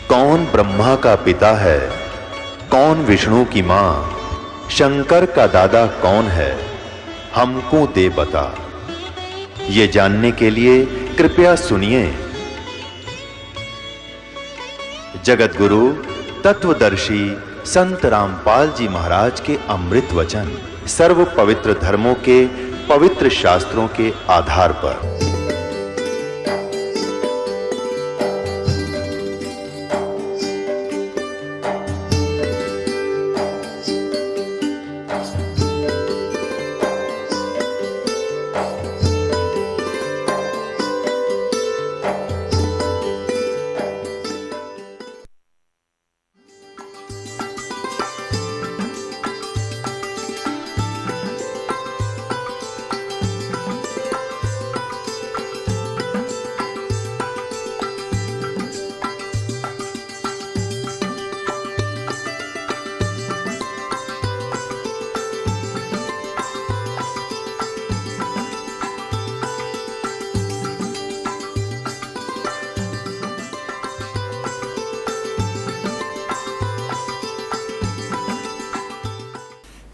कौन ब्रह्मा का पिता है, कौन विष्णु की मां, शंकर का दादा कौन है, हमको दे बता। ये जानने के लिए कृपया सुनिए। जगत गुरु तत्वदर्शी संत रामपाल जी महाराज के अमृत वचन सर्व पवित्र धर्मों के पवित्र शास्त्रों के आधार पर।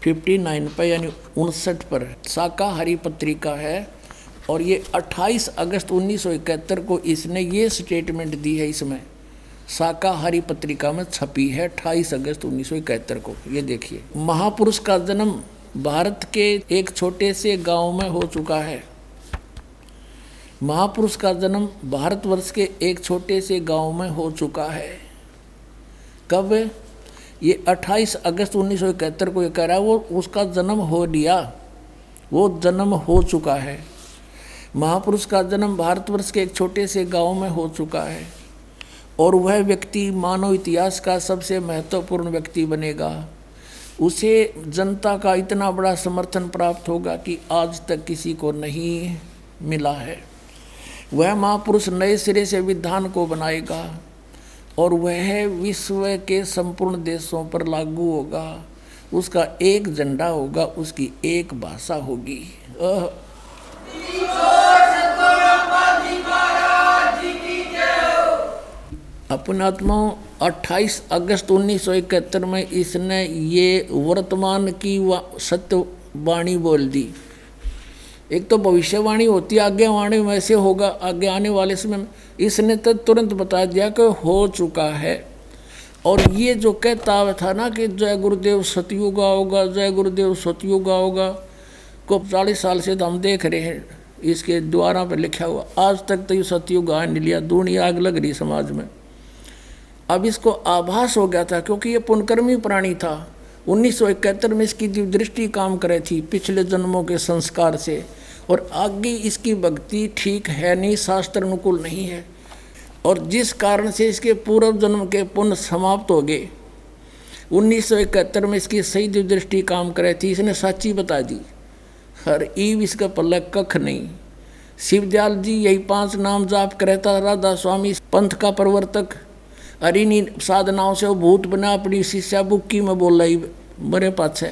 $59 पर यानी 59 पर शाकाहारी पत्रिका है और ये 28 अगस्त 1971 को इसने ये स्टेटमेंट दी है। इसमें शाकाहारी पत्रिका में छपी है 28 अगस्त 1971 को। ये देखिए, महापुरुष का जन्म भारत के एक छोटे से गांव में हो चुका है। महापुरुष का जन्म भारतवर्ष के एक छोटे से गांव में हो चुका है। कब? ये 28 अगस्त 1971 को ये कह रहा है, वो उसका जन्म हो लिया, वो जन्म हो चुका है। महापुरुष का जन्म भारतवर्ष के एक छोटे से गांव में हो चुका है और वह व्यक्ति मानव इतिहास का सबसे महत्वपूर्ण व्यक्ति बनेगा। उसे जनता का इतना बड़ा समर्थन प्राप्त होगा कि आज तक किसी को नहीं मिला है। वह महापुरुष नए सिरे से विधान को बनाएगा और वह विश्व के संपूर्ण देशों पर लागू होगा। उसका एक झंडा होगा, उसकी एक भाषा होगी। अपने आत्माओं 28 अगस्त 1971 में इसने ये वर्तमान की सत्यवाणी बोल दी। एक तो भविष्यवाणी होती है, आगे वाणी में ऐसे होगा, आगे आने वाले समय में। इसने तो तुरंत बता दिया कि हो चुका है। और ये जो कहता था ना कि जय गुरुदेव सतयुग आओगा, जय गुरुदेव सतयुग आओगा, को 40 साल से तो हम देख रहे हैं इसके द्वारा पर लिखा हुआ। आज तक तो ये सतयुग आ नहीं लिया, दूनी आग लग रही समाज में। अब इसको आभास हो गया था क्योंकि ये पुनकर्मी प्राणी था। 1971 में इसकी दृष्टि काम करे थी पिछले जन्मों के संस्कार से, और आगे इसकी भक्ति ठीक है नहीं, शास्त्र अनुकूल नहीं है, और जिस कारण से इसके पूर्व जन्म के पुण्य समाप्त हो गए। 1971 में इसकी सही दृष्टि काम करे थी, इसने सच्ची बता दी। हर ईव इसका पल्ला कख नहीं। शिवदयाल जी यही 5 नाम जाप करता, राधा स्वामी पंथ का प्रवर्तक, अरिनी साधनाओं से वो भूत बना अपनी शिष्या बुक्की में बोल रही मरे पाछे,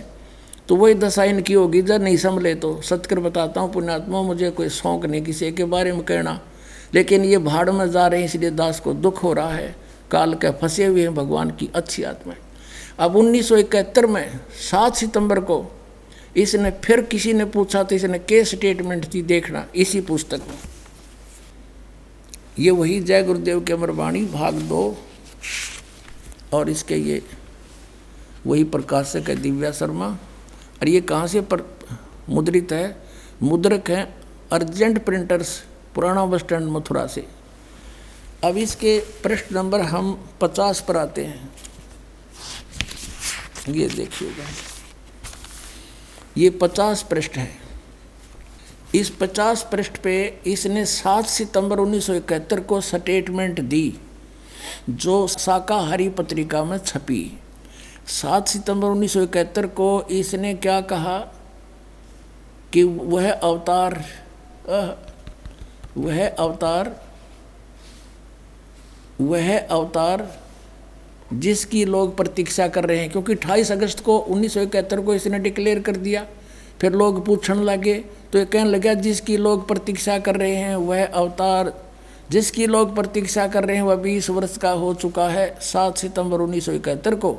तो वही दशा इनकी होगी जब नहीं संभले तो। सत्कर बताता हूँ पुण्यात्मा, मुझे कोई शौक नहीं किसी के बारे में कहना, लेकिन ये भाड़ में जा रहे हैं इसलिए दास को दुख हो रहा है। काल के फंसे हुए हैं भगवान की अच्छी आत्मा। अब 1971 में 7 सितंबर को इसने फिर किसी ने पूछा तो इसने क्या स्टेटमेंट थी देखना इसी पुस्तक में। ये वही जय गुरुदेव के अमरवाणी भाग 2 और इसके ये वही प्रकाशक है दिव्या शर्मा। और ये कहाँ से मुद्रित है? मुद्रक है अर्जेंट प्रिंटर्स, पुराना बस स्टैंड मथुरा से। अब इसके पृष्ठ नंबर हम 50 पर आते हैं। ये देखिएगा, ये 50 पृष्ठ है। इस 50 पृष्ठ पे इसने 7 सितंबर 1971 को स्टेटमेंट दी जो शाकाहारी पत्रिका में छपी। 7 सितंबर 1971 को इसने क्या कहा कि वह अवतार जिसकी लोग प्रतीक्षा कर रहे हैं, क्योंकि 28 अगस्त को 1971 को इसने डिक्लेयर कर दिया। फिर लोग पूछने लगे तो ये कहने लगा जिसकी लोग प्रतीक्षा कर रहे हैं वह अवतार जिसकी लोग प्रतीक्षा कर रहे हैं वह 20 वर्ष का हो चुका है। 7 सितंबर 1971 को।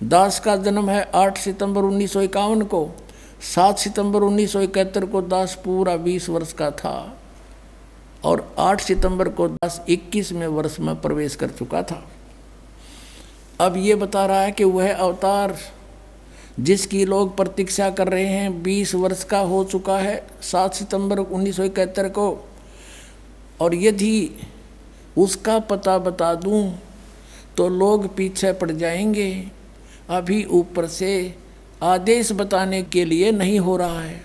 दास का जन्म है 8 सितंबर 1951 को। 7 सितंबर 1971 को दास पूरा 20 वर्ष का था और 8 सितंबर को दास 21वें वर्ष में प्रवेश कर चुका था। अब ये बता रहा है कि वह अवतार जिसकी लोग प्रतीक्षा कर रहे हैं 20 वर्ष का हो चुका है 7 सितंबर 1971 को, और यदि उसका पता बता दूं तो लोग पीछे पड़ जाएंगे। अभी ऊपर से आदेश बताने के लिए नहीं हो रहा है।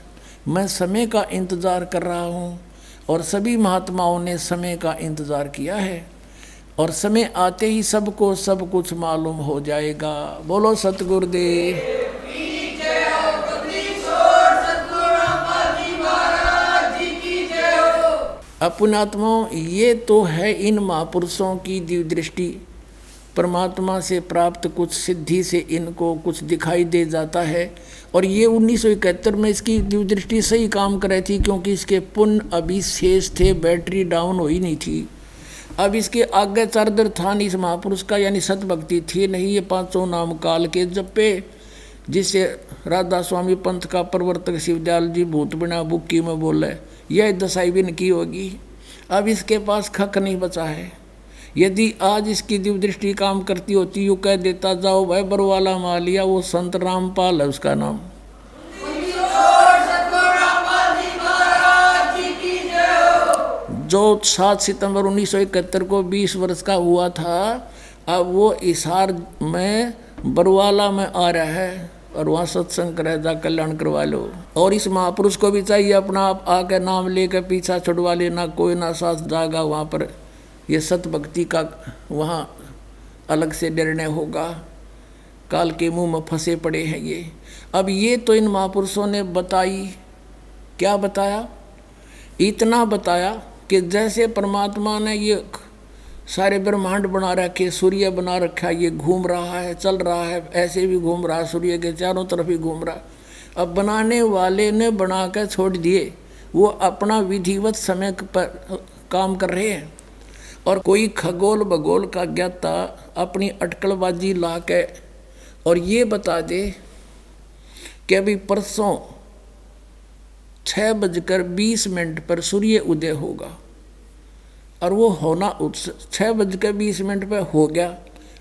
मैं समय का इंतज़ार कर रहा हूँ और सभी महात्माओं ने समय का इंतज़ार किया है और समय आते ही सबको सब कुछ मालूम हो जाएगा। बोलो सतगुरुदेव। अपनात्माओं, ये तो है इन महापुरुषों की दिव्य दृष्टि। परमात्मा से प्राप्त कुछ सिद्धि से इनको कुछ दिखाई दे जाता है और ये 1971 में इसकी दिव्य दृष्टि सही काम कर रही थी, क्योंकि इसके पुण्य अभी शेष थे, बैटरी डाउन हो ही नहीं थी। अब इसके आगे चार्जर था नहीं इस महापुरुष का, यानी सतभक्ति थी नहीं। ये 5 नाम काल के जपे, जिसे राधा स्वामी पंथ का प्रवर्तक शिवदयाल जी भूत बिना बुक्की में बोले, यह दशाई भी की होगी। अब इसके पास खक नहीं बचा है। यदि आज इसकी दिव्य दृष्टि काम करती होती, यूँ कह देता जाओ भाई बरवाला मालिया, वो संत रामपाल है उसका नाम। जो 7 सितंबर 1971 को 20 वर्ष का हुआ था, अब वो हिसार में बरवाला में आ रहा है और वहाँ सत्संग करे, जा कल्याण करवा लो। और इस महापुरुष को भी चाहिए अपना आप आके नाम लेकर पीछा छुड़वा लेना, कोई ना साथ जाएगा वहाँ पर। ये सत भक्ति का वहाँ अलग से निर्णय होगा। काल के मुंह में फंसे पड़े हैं ये। अब ये तो इन महापुरुषों ने बताई, क्या बताया? इतना बताया कि जैसे परमात्मा ने ये सारे ब्रह्मांड बना रखे, सूर्य बना रखा, ये घूम रहा है, चल रहा है, ऐसे भी घूम रहा है, सूर्य के चारों तरफ ही घूम रहा है। अब बनाने वाले ने बना कर छोड़ दिए, वो अपना विधिवत समय पर काम कर रहे हैं। और कोई खगोल भगोल का ज्ञाता अपनी अटकलबाजी ला के और ये बता दे कि अभी परसों 6:20 पर सूर्य उदय होगा, और वो होना 6:20 पर हो गया,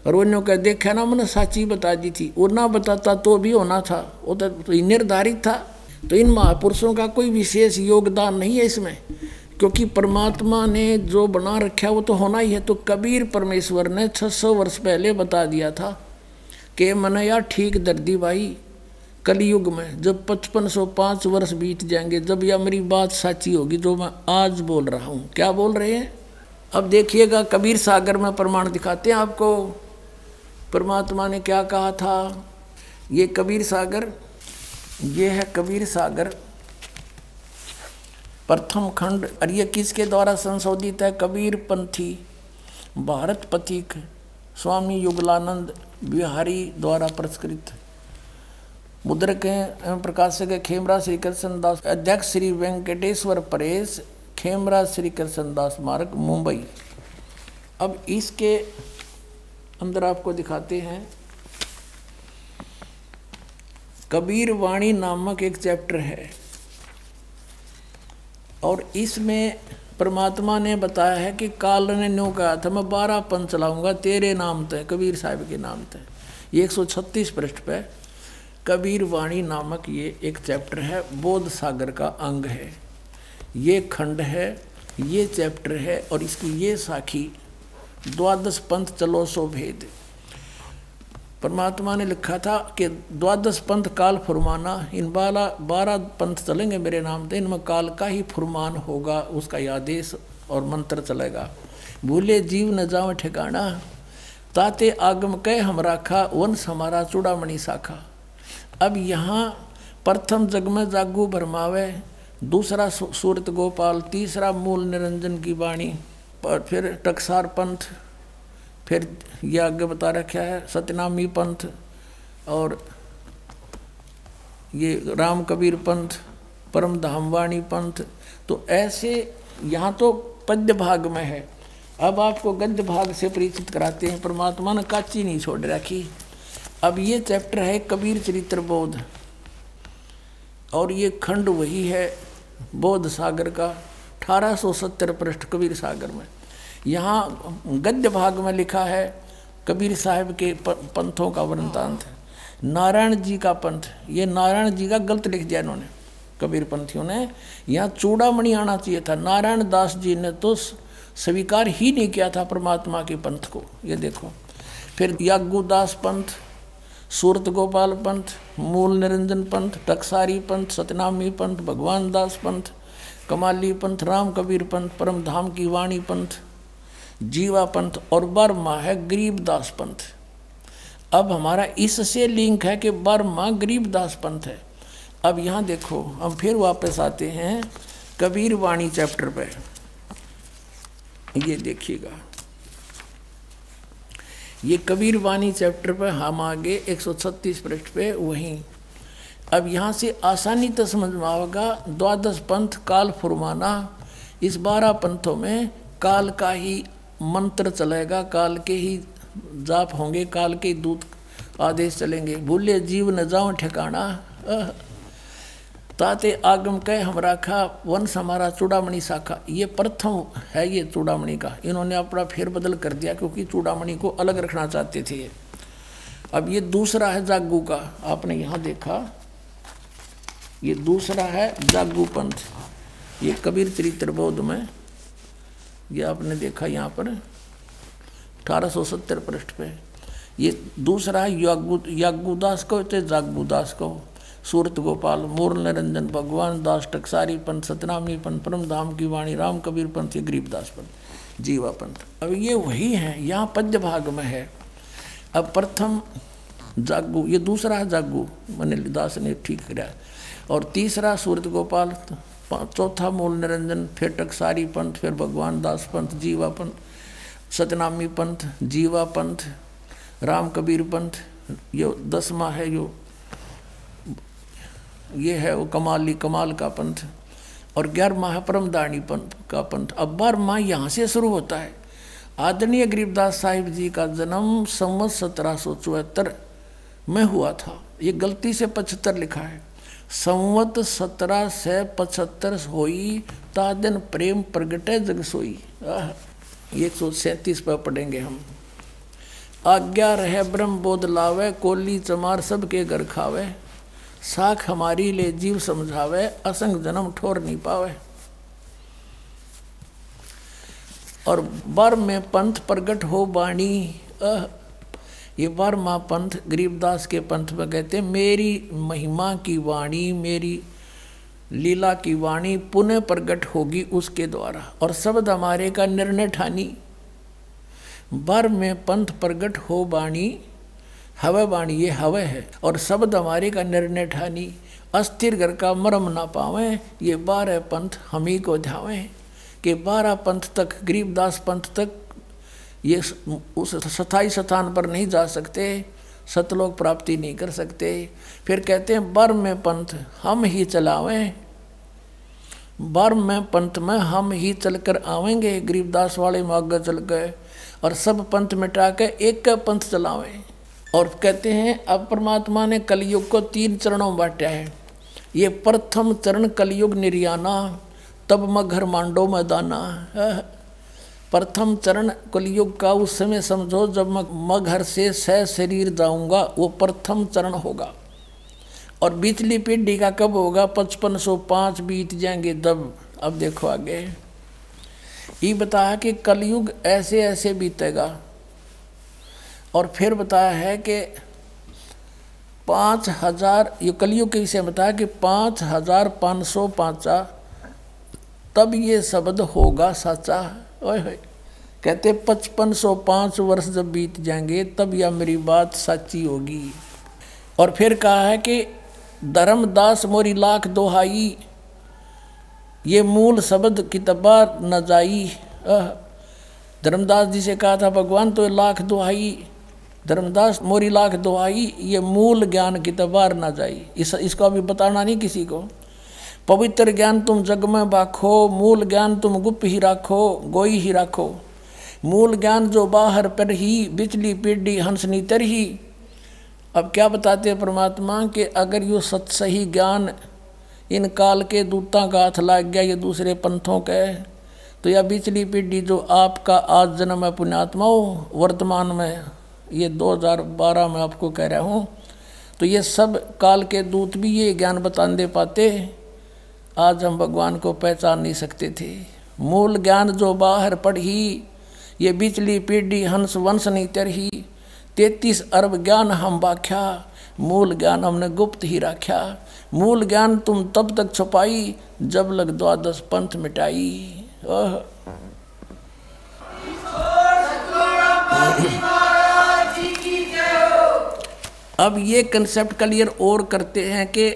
और वो नो कह देखा ना, मैंने साची बता दी थी। वो ना बताता तो भी होना था, वो तो निर्धारित था। तो इन महापुरुषों का कोई विशेष योगदान नहीं है इसमें, क्योंकि परमात्मा ने जो बना रखा वो तो होना ही है। तो कबीर परमेश्वर ने 600 वर्ष पहले बता दिया था कि मैंने यार ठीक दर्दी भाई, कलयुग में जब 5505 वर्ष बीत जाएंगे, जब यह मेरी बात साची होगी जो मैं आज बोल रहा हूँ। क्या बोल रहे हैं? अब देखिएगा, कबीर सागर में प्रमाण दिखाते हैं आपको परमात्मा ने क्या कहा था। ये कबीर सागर, ये है कबीर सागर प्रथम खंड, और ये किसके द्वारा संशोधित है? कबीर पंथी भारत पथिक स्वामी युगलानंद बिहारी द्वारा पुरस्कृत। मुद्रक एवं प्रकाशक खेमरा श्री कृष्ण दास, अध्यक्ष श्री वेंकटेश्वर परेश, खेमरा श्री कृष्ण दास मार्ग, मुंबई। अब इसके अंदर आपको दिखाते हैं कबीर वाणी नामक एक चैप्टर है, और इसमें परमात्मा ने बताया है कि काल ने न्यों कहा था मैं 12 पंथ चलाऊंगा तेरे नाम ते, कबीर साहब के नाम ते। ये 136 पृष्ठ पे कबीर वाणी नामक ये एक चैप्टर है, बोध सागर का अंग है। ये खंड है, ये चैप्टर है, और इसकी ये साखी 12 पंथ चलो सो भेद। परमात्मा ने लिखा था कि 12 पंथ काल फुरमाना, इन 12 पंथ चलेंगे मेरे नाम से, इनमें काल का ही फुरमान होगा, उसका आदेश और मंत्र चलेगा। भूले जीव न जाओ ठिकाना, ताते आगम कह हम राखा, वंश हमारा चूड़ामणि शाखा। अब यहाँ प्रथम जग में जागू भरमावे, दूसरा सूरत गोपाल, तीसरा मूल निरंजन की वाणी, और फिर टकसार पंथ, फिर यह आगे बता रखा है सतनामी पंथ, और ये राम कबीर पंथ, परम धामवाणी पंथ। तो ऐसे यहाँ तो पद्य भाग में है, अब आपको गद्य भाग से परिचित कराते हैं। परमात्मा ने काची नहीं छोड़ रखी। अब ये चैप्टर है कबीर चरित्र बोध, और ये खंड वही है बोध सागर का 1870 पृष्ठ कबीर सागर में। यहाँ गद्य भाग में लिखा है कबीर साहब के पंथों का वृंतांत है। नारायण जी का पंथ, ये नारायण जी का गलत लिख दिया इन्होंने, कबीर पंथियों ने। यहाँ चूड़ामणि आना चाहिए था। नारायण दास जी ने तो स्वीकार ही नहीं किया था परमात्मा के पंथ को, ये देखो। फिर यागुदास पंथ, सूरत गोपाल पंथ, मूल निरंजन पंथ, टकसारी पंथ, सतनामी पंथ, भगवान दास पंथ, कमाली पंथ, राम कबीर पंथ, परम धाम की वाणी पंथ, जीवा पंथ, और बर्मा है गरीबदास पंथ। अब हमारा इससे लिंक है कि बर्मा गरीबदास पंथ है। अब यहाँ देखो, हम फिर वापस आते हैं कबीर वाणी चैप्टर पे। ये देखिएगा, ये कबीर वाणी चैप्टर पर हम आगे 136 पृष्ठ पे वहीं। अब यहाँ से आसानी तो समझ में आएगा। 12 पंथ काल फुरमाना, इस 12 पंथों में काल का ही मंत्र चलेगा, काल के ही जाप होंगे, काल के दूत आदेश चलेंगे। भूले जीव न जाओ ठिकाना, ताते आगम कह हम राखा, वंश हमारा चूड़ामणि शाखा। ये प्रथम है ये चूड़ामणि का, इन्होंने अपना फेरबदल कर दिया क्योंकि चूड़ामणि को अलग रखना चाहते थे। अब ये दूसरा है जागू का, आपने यहाँ देखा, ये दूसरा है जागू पंथ, ये कबीर चरित्र बोध में, ये आपने देखा यहाँ पर 1870 पृष्ठ पे। ये दूसरा है यागुदास को, जागुदास को, सूरत गोपाल, मूल निरंजन, भगवान दास, टकसारी पंथ, सतनामी पंथ, परम धाम की वाणी, राम कबीर पंथ, ये गरीबदास पंथ, जीवा पंथ। अब ये वही है, यहाँ पद्य भाग में है। अब प्रथम जागू, ये दूसरा है जागू, मने दास ने ठीक किया, और तीसरा सूरत गोपाल, चौथा मूल निरंजन, फिर टकसारी पंथ, फिर भगवान दास पंथ, जीवा पंथ, सतनामी पंथ, जीवा पंथ, राम कबीर पंथ, ये 10वां है, ये है वो कमाल का पंथ, और 11वां है परमदानी पंथ का पंथ। अब 12वां यहाँ से शुरू होता है। आदरणीय गरीबदास साहिब जी का जन्म संवत 1774 में हुआ था। ये गलती से 75 लिखा है, संवत 1775 होई ता दिन प्रेम प्रगटे जग सोई। 137 पर पढ़ेंगे हम। आज्ञा रहे ब्रह्म बोध लावे, कोली चमार सबके घर खावे, साख हमारी ले जीव समझावे, असंग जन्म ठोर नहीं पावे। और बर में पंथ प्रगट हो बाणी, ये 12वां पंथ गरीबदास के पंथ में कहते हैं, मेरी महिमा की वाणी, मेरी लीला की वाणी पुनः प्रगट होगी उसके द्वारा, और शब्द हमारे का निर्णय ठानी। बर में पंथ प्रगट हो बाणी, हवे बाणी ये हवे है, और शब्द हमारे का निर्णय ठानी, अस्थिर घर का मरम ना पावे, ये 12 पंथ हम ही को ध्यावे। कि 12 पंथ तक, गरीबदास पंथ तक ये उस स्थायी स्थान पर नहीं जा सकते, सतलोक प्राप्ति नहीं कर सकते। फिर कहते हैं बर में पंथ हम ही चलावें, बर में पंथ में हम ही चलकर आवेंगे, गरीबदास वाले मार्ग चल गए, और सब पंथ मिटा के एक का पंथ चलावें। और कहते हैं अब परमात्मा ने कलयुग को 3 चरणों में बांटा है। ये प्रथम चरण कलयुग निर्याना, तब मघर मांडो में दाना। प्रथम चरण कलयुग का उस समय समझो जब मैं घर से सह शरीर जाऊंगा, वो प्रथम चरण होगा। और बीचली पीढ़ी का कब होगा? 5505 बीत जाएंगे तब। अब देखो आगे ये बताया कि कलयुग ऐसे ऐसे बीतेगा, और फिर बताया है कि 5000, ये कलयुग के विषय बताया कि 5505 तब ये शब्द होगा सच्चा। ओए कहते 5505 वर्ष जब बीत जाएंगे तब यह मेरी बात सच्ची होगी। और फिर कहा है कि धर्मदास मोरी लाख दोहाई, ये मूल शब्द किताबा न जाई। धर्मदास जी से कहा था भगवान तो लाख दोहाई, धर्मदास मोरी लाख दोहाई, ये मूल ज्ञान किताबार न जाई। इसको अभी बताना नहीं किसी को। पवित्र ज्ञान तुम जग में बाखो, मूल ज्ञान तुम गुप्त ही राखो, गोई ही राखो। मूल ज्ञान जो बाहर पर ही, बिचली पीढ़ी हंसनी तर ही। अब क्या बताते हैं परमात्मा कि अगर यो सत सही ज्ञान इन काल के दूतां का हाथ लग गया, ये दूसरे पंथों के, तो यह बिचली पीढ़ी जो आपका आज जन्म है पुण्यात्माओं, वर्तमान में ये 2012 में आपको कह रहा हूँ, तो ये सब काल के दूत भी ये ज्ञान बता दे पाते, आज हम भगवान को पहचान नहीं सकते थे। मूल ज्ञान जो बाहर पढ़ी, ये बिचली पीढ़ी हंस वंश नहीं तरही। 33 अरब ज्ञान हम बाख्या, मूल ज्ञान हमने गुप्त ही राख्या। मूल ज्ञान तुम तब तक छुपाई, जब लग 12 पंथ मिटाई। अब ये कंसेप्ट क्लियर और करते हैं कि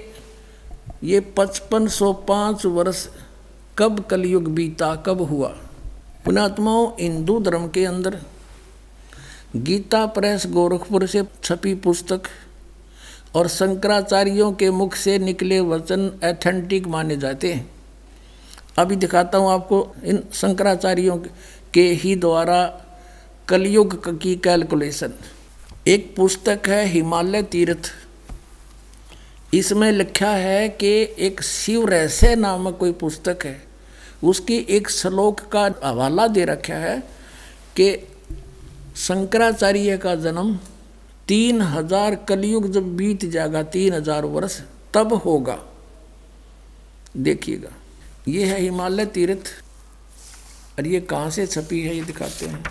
ये 5505 वर्ष कब कलयुग बीता, कब हुआ। पुण्यात्माओं, हिंदू धर्म के अंदर गीता प्रेस गोरखपुर से छपी पुस्तक और शंकराचार्यों के मुख से निकले वचन ऑथेंटिक माने जाते हैं। अभी दिखाता हूँ आपको इन शंकराचार्यों के ही द्वारा कलयुग की कैलकुलेशन। एक पुस्तक है हिमालय तीर्थ, इसमें लिखा है कि एक शिव रहस्य नामक कोई पुस्तक है, उसकी एक श्लोक का हवाला दे रखा है कि शंकराचार्य का जन्म 3000 कलयुग जब बीत जाएगा, 3000 वर्ष तब होगा। देखिएगा, ये है हिमालय तीर्थ और ये कहाँ से छपी है ये दिखाते हैं।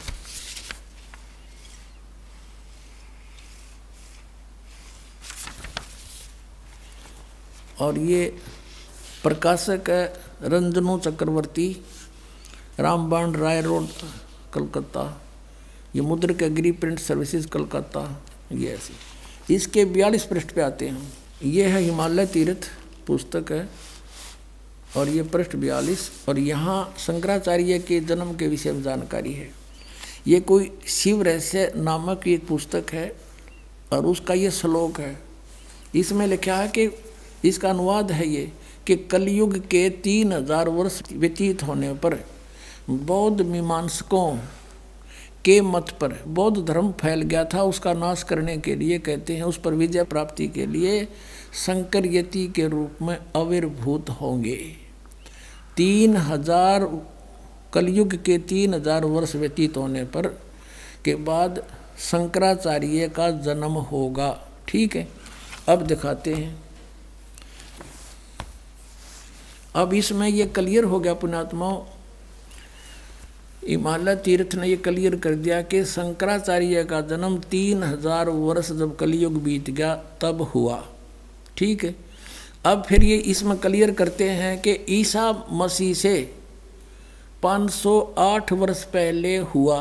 और ये प्रकाशक है रंजनू चक्रवर्ती, रामबाण राय रोड, कलकत्ता। ये मुद्रक एग्री प्रिंट सर्विसेज, कलकत्ता। ये ऐसी इसके 42 पृष्ठ पे आते हैं। ये है हिमालय तीर्थ पुस्तक है और ये पृष्ठ 42, और यहाँ शंकराचार्य के जन्म के विषय में जानकारी है। ये कोई शिव रहस्य नामक एक पुस्तक है और उसका ये श्लोक है। इसमें लिखा है कि इसका अनुवाद है ये कि कलयुग के 3000 वर्ष व्यतीत होने पर बौद्ध मीमांसकों के मत पर बौद्ध धर्म फैल गया था, उसका नाश करने के लिए कहते हैं, उस पर विजय प्राप्ति के लिए शंकर यति के रूप में आविर्भूत होंगे। 3000 कलयुग के 3000 वर्ष व्यतीत होने पर के बाद शंकराचार्य का जन्म होगा। ठीक है, अब दिखाते हैं। अब इसमें ये क्लियर हो गया पुण्यात्माओं, हिमालय तीर्थ ने ये क्लियर कर दिया कि शंकराचार्य का जन्म 3000 वर्ष जब कलयुग बीत गया तब हुआ। ठीक है, अब फिर ये इसमें क्लियर करते हैं कि ईसा मसीह से 508 वर्ष पहले हुआ।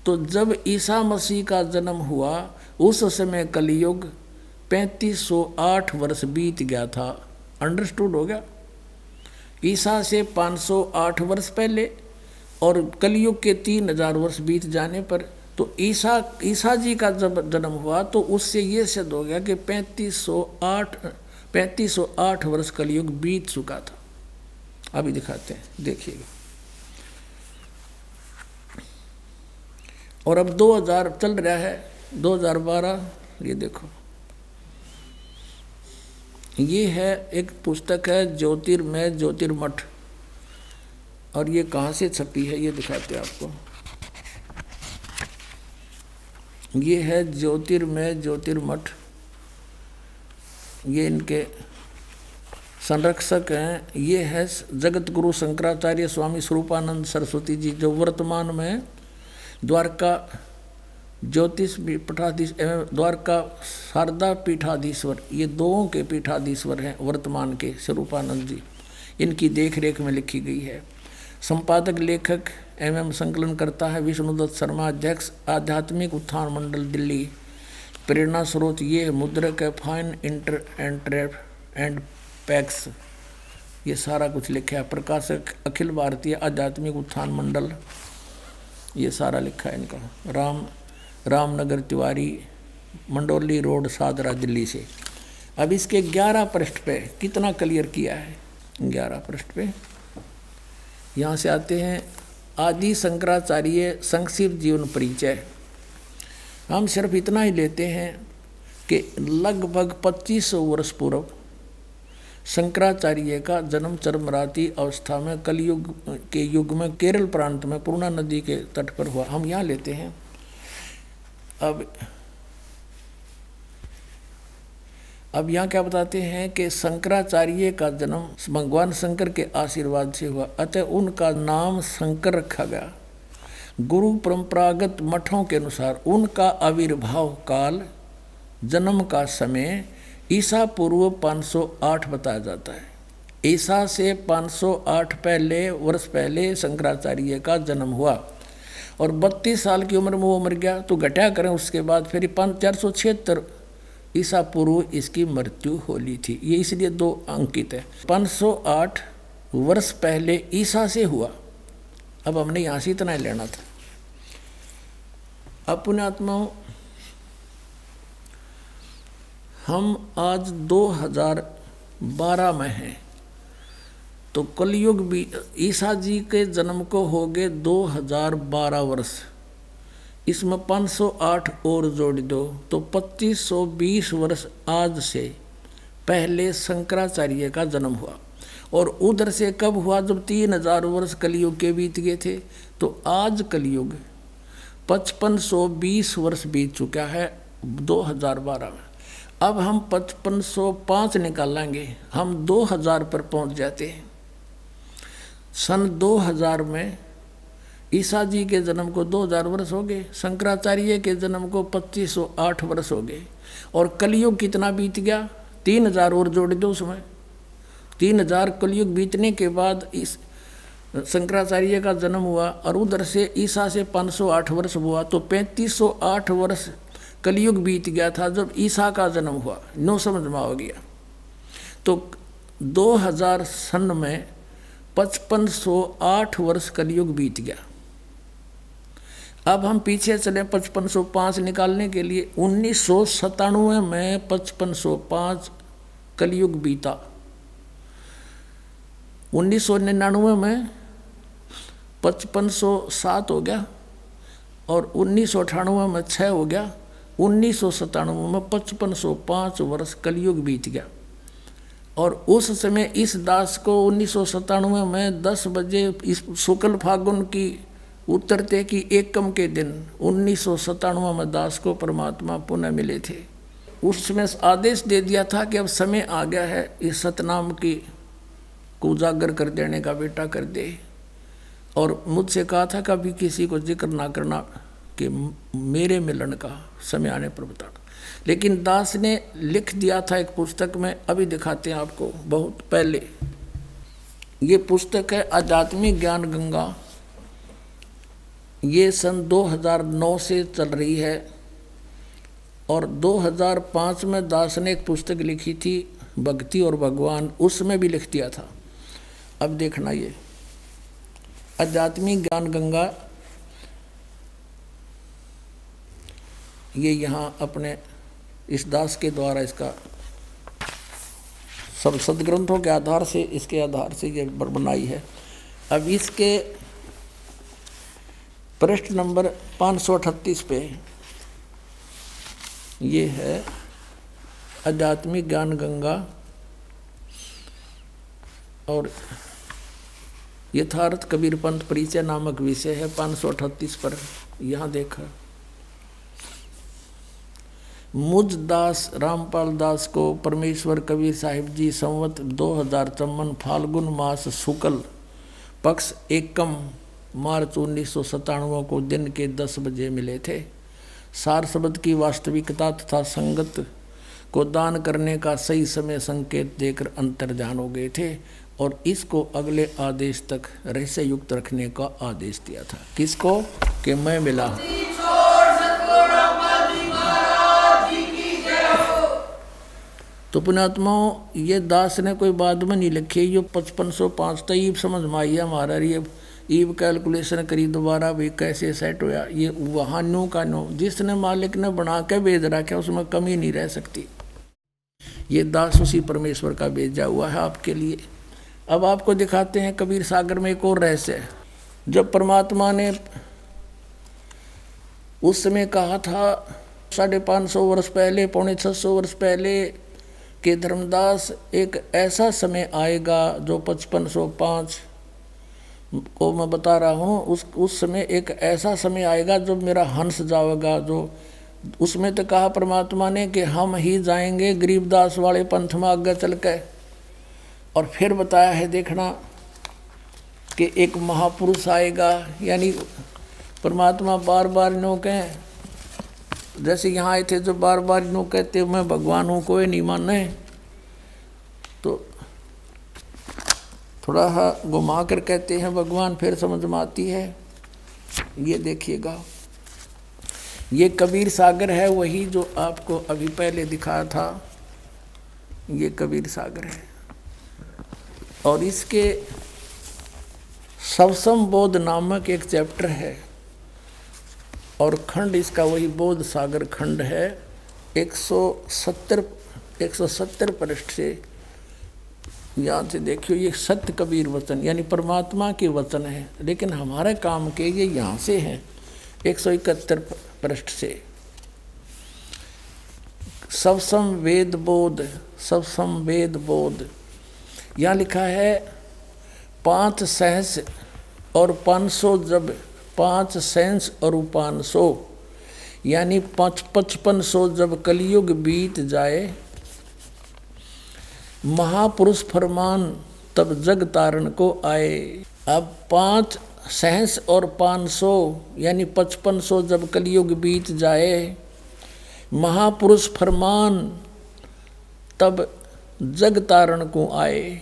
तो जब ईसा मसीह का जन्म हुआ उस समय कलयुग 3508 वर्ष बीत गया था। अंडरस्टूड हो गया? ईसा से 508 वर्ष पहले और कलयुग के 3000 वर्ष बीत जाने पर तो ईसा जी का जब जन्म हुआ तो उससे ये सिद्ध हो गया कि 3508 वर्ष कलयुग बीत चुका था। अभी दिखाते हैं, देखिएगा। और अब 2000 चल रहा है, 2012। ये देखो, ये है एक पुस्तक है ज्योतिर्मय ज्योतिर्मठ, और ये कहाँ से छपी है ये दिखाते हैं आपको। ये है ज्योतिर्मय ज्योतिर्मठ, ये इनके संरक्षक हैं। ये है जगत गुरु शंकराचार्य स्वामी स्वरूपानंद सरस्वती जी, जो वर्तमान में द्वारका ज्योतिष पीठाधीश एवं द्वारका शारदा पीठाधीश्वर, ये दोनों के पीठाधीश्वर हैं वर्तमान के स्वरूपानंद जी। इनकी देखरेख में लिखी गई है। संपादक लेखक एवं संकलन करता है विष्णुदत्त शर्मा, अध्यक्ष आध्यात्मिक उत्थान मंडल दिल्ली। प्रेरणा स्रोत ये मुद्रक है फाइन इंटर एंड पैक्स, ये सारा कुछ लिखा है। प्रकाशक अखिल भारतीय आध्यात्मिक उत्थान मंडल, ये सारा लिखा है इनका। रामनगर तिवारी, मंडोली रोड, सादरा, दिल्ली से। अब इसके 11 पृष्ठ पे कितना क्लियर किया है? 11 पृष्ठ पे यहाँ से आते हैं आदि शंकराचार्य संक्षिप्त जीवन परिचय। हम सिर्फ इतना ही लेते हैं कि लगभग 2500 वर्ष पूर्व शंकराचार्य का जन्म चरमराती अवस्था में कलयुग के युग में केरल प्रांत में पूर्णा नदी के तट पर हुआ। हम यहाँ लेते हैं। अब यहाँ क्या बताते हैं कि शंकराचार्य का जन्म भगवान शंकर के आशीर्वाद से हुआ, अतः उनका नाम शंकर रखा गया। गुरु परंपरागत मठों के अनुसार उनका आविर्भाव काल, जन्म का समय ईसा पूर्व 508 बताया जाता है। ईसा से 508 वर्ष पहले शंकराचार्य का जन्म हुआ और 32 साल की उम्र में वो मर गया। तो घटा करें उसके बाद फिर 476 ईसा पूर्व इसकी मृत्यु होली थी। ये इसलिए 2 अंकित है। 508 वर्ष पहले ईसा से हुआ। अब हमने यहाँ से इतना ही लेना था। अब पुण्यात्माओं, हम आज 2012 में हैं, तो कलयुग भी ईसा जी के जन्म को हो गए 2012 वर्ष। इसमें 508 और जोड़ दो तो 2520 वर्ष आज से पहले शंकराचार्य का जन्म हुआ। और उधर से कब हुआ? जब 3000 वर्ष कलयुग के बीत गए थे। तो आज कलयुग 5520 वर्ष बीत चुका है 2012 में। अब हम 5505 निकालेंगे, हम 2000 पर पहुंच जाते हैं। सन 2000 में ईसा जी के जन्म को 2000 वर्ष हो गए, शंकराचार्य के जन्म को 2508 वर्ष हो गए। और कलयुग कितना बीत गया? 3000 और जोड़ दो उसमें। 3000 कलयुग बीतने के बाद इस शंकराचार्य का जन्म हुआ और उधर से ईसा से 508 वर्ष हुआ, तो 3508 वर्ष कलयुग बीत गया था जब ईसा का जन्म हुआ। नो समझ में आ गया। तो 2000 सन में 5508 वर्ष कलयुग बीत गया। अब हम पीछे चले 5505 निकालने के लिए। 1997 में 5505 कलयुग बीता। 1999 में 5507 हो गया और 1998 में 6 हो गया। 1997 में 5505 वर्ष कलयुग बीत गया। और उस समय इस दास को 1997 में 10 बजे इस शुक्ल फागुन की उत्तरते की एकम के दिन 1997 में दास को परमात्मा पुनः मिले थे। उसमें आदेश दे दिया था कि अब समय आ गया है इस सतनाम की को उजागर कर देने का, बेटा कर दे। और मुझसे कहा था कभी किसी को जिक्र ना करना कि मेरे मिलन का, समय आने पर बताना। लेकिन दास ने लिख दिया था एक पुस्तक में, अभी दिखाते हैं आपको, बहुत पहले। ये पुस्तक है आध्यात्मिक ज्ञान गंगा। ये सन 2009 से चल रही है और 2005 में दास ने एक पुस्तक लिखी थी भक्ति और भगवान, उसमें भी लिख दिया था। अब देखना, ये आध्यात्मिक ज्ञान गंगा, ये यहाँ अपने इस दास के द्वारा इसका सब सदग्रंथों के आधार से, इसके आधार से ये बनाई है। अब इसके पृष्ठ नंबर 538 पे ये है आध्यात्मिक ज्ञान गंगा और यथार्थ कबीर पंथ परिचय नामक विषय है। 538 पर यहाँ देखा, मुझ दास रामपाल दास को परमेश्वर कबीर साहिब जी संवत 2053 फाल्गुन मास शुक्ल पक्ष एकम मार्च 1997 को दिन के 10 बजे मिले थे। सार शब्द की वास्तविकता तथा संगत को दान करने का सही समय संकेत देकर अंतर्ध्यान हो गए थे और इसको अगले आदेश तक रहस्य युक्त रखने का आदेश दिया था। किसको? कि मैं मिला। तो पुण्यात्माओं, ये दास ने कोई बाद में नहीं लिखी, ये 5505 तो ईब समझ में आई है हमारा। ये ईब कैलकुलेशन करी दोबारा भी कैसे सेट होया। ये वहाँ नो का नो, जिसने मालिक ने बना के भेज रखा उसमें कमी नहीं रह सकती। ये दास उसी परमेश्वर का भेजा हुआ है आपके लिए। अब आपको दिखाते हैं कबीर सागर में एक और रहस्य है। जब परमात्मा ने उस समय कहा था 550 वर्ष पहले, 650 वर्ष पहले कि धर्मदास एक ऐसा समय आएगा जो 5505 को मैं बता रहा हूँ, उस समय एक ऐसा समय आएगा जब मेरा हंस जाएगा। जो उसमें तो कहा परमात्मा ने कि हम ही जाएंगे गरीबदास वाले पंथ में आगे चल के, और फिर बताया है देखना कि एक महापुरुष आएगा। यानी परमात्मा बार बार नो कहें, जैसे यहाँ आए थे जो बार बार नो कहते मैं भगवान हूँ कोई नहीं माने, तो थोड़ा घुमा कर कहते हैं भगवान, फिर समझ में आती है। ये देखिएगा, ये कबीर सागर है, वही जो आपको अभी पहले दिखाया था, ये कबीर सागर है। और इसके सवसम बोध नामक एक चैप्टर है, और खंड इसका वही बोध सागर खंड है। 170 पृष्ठ से यहाँ से देखियो, ये सत्य कबीर वचन यानी परमात्मा के वचन है, लेकिन हमारे काम के ये यहाँ से हैं 171 पृष्ठ से। सवसम वेद बोध, सवसम वेद बोध, यहाँ लिखा है 5 सहस और 500 जब 5 सहस और 500 यानी 5500 जब कलयुग बीत जाए, महापुरुष फरमान तब जग तारण को आए। अब 5 सहस और 500 यानी 5500 जब कलयुग बीत जाए, महापुरुष फरमान तब जग तारण को आए।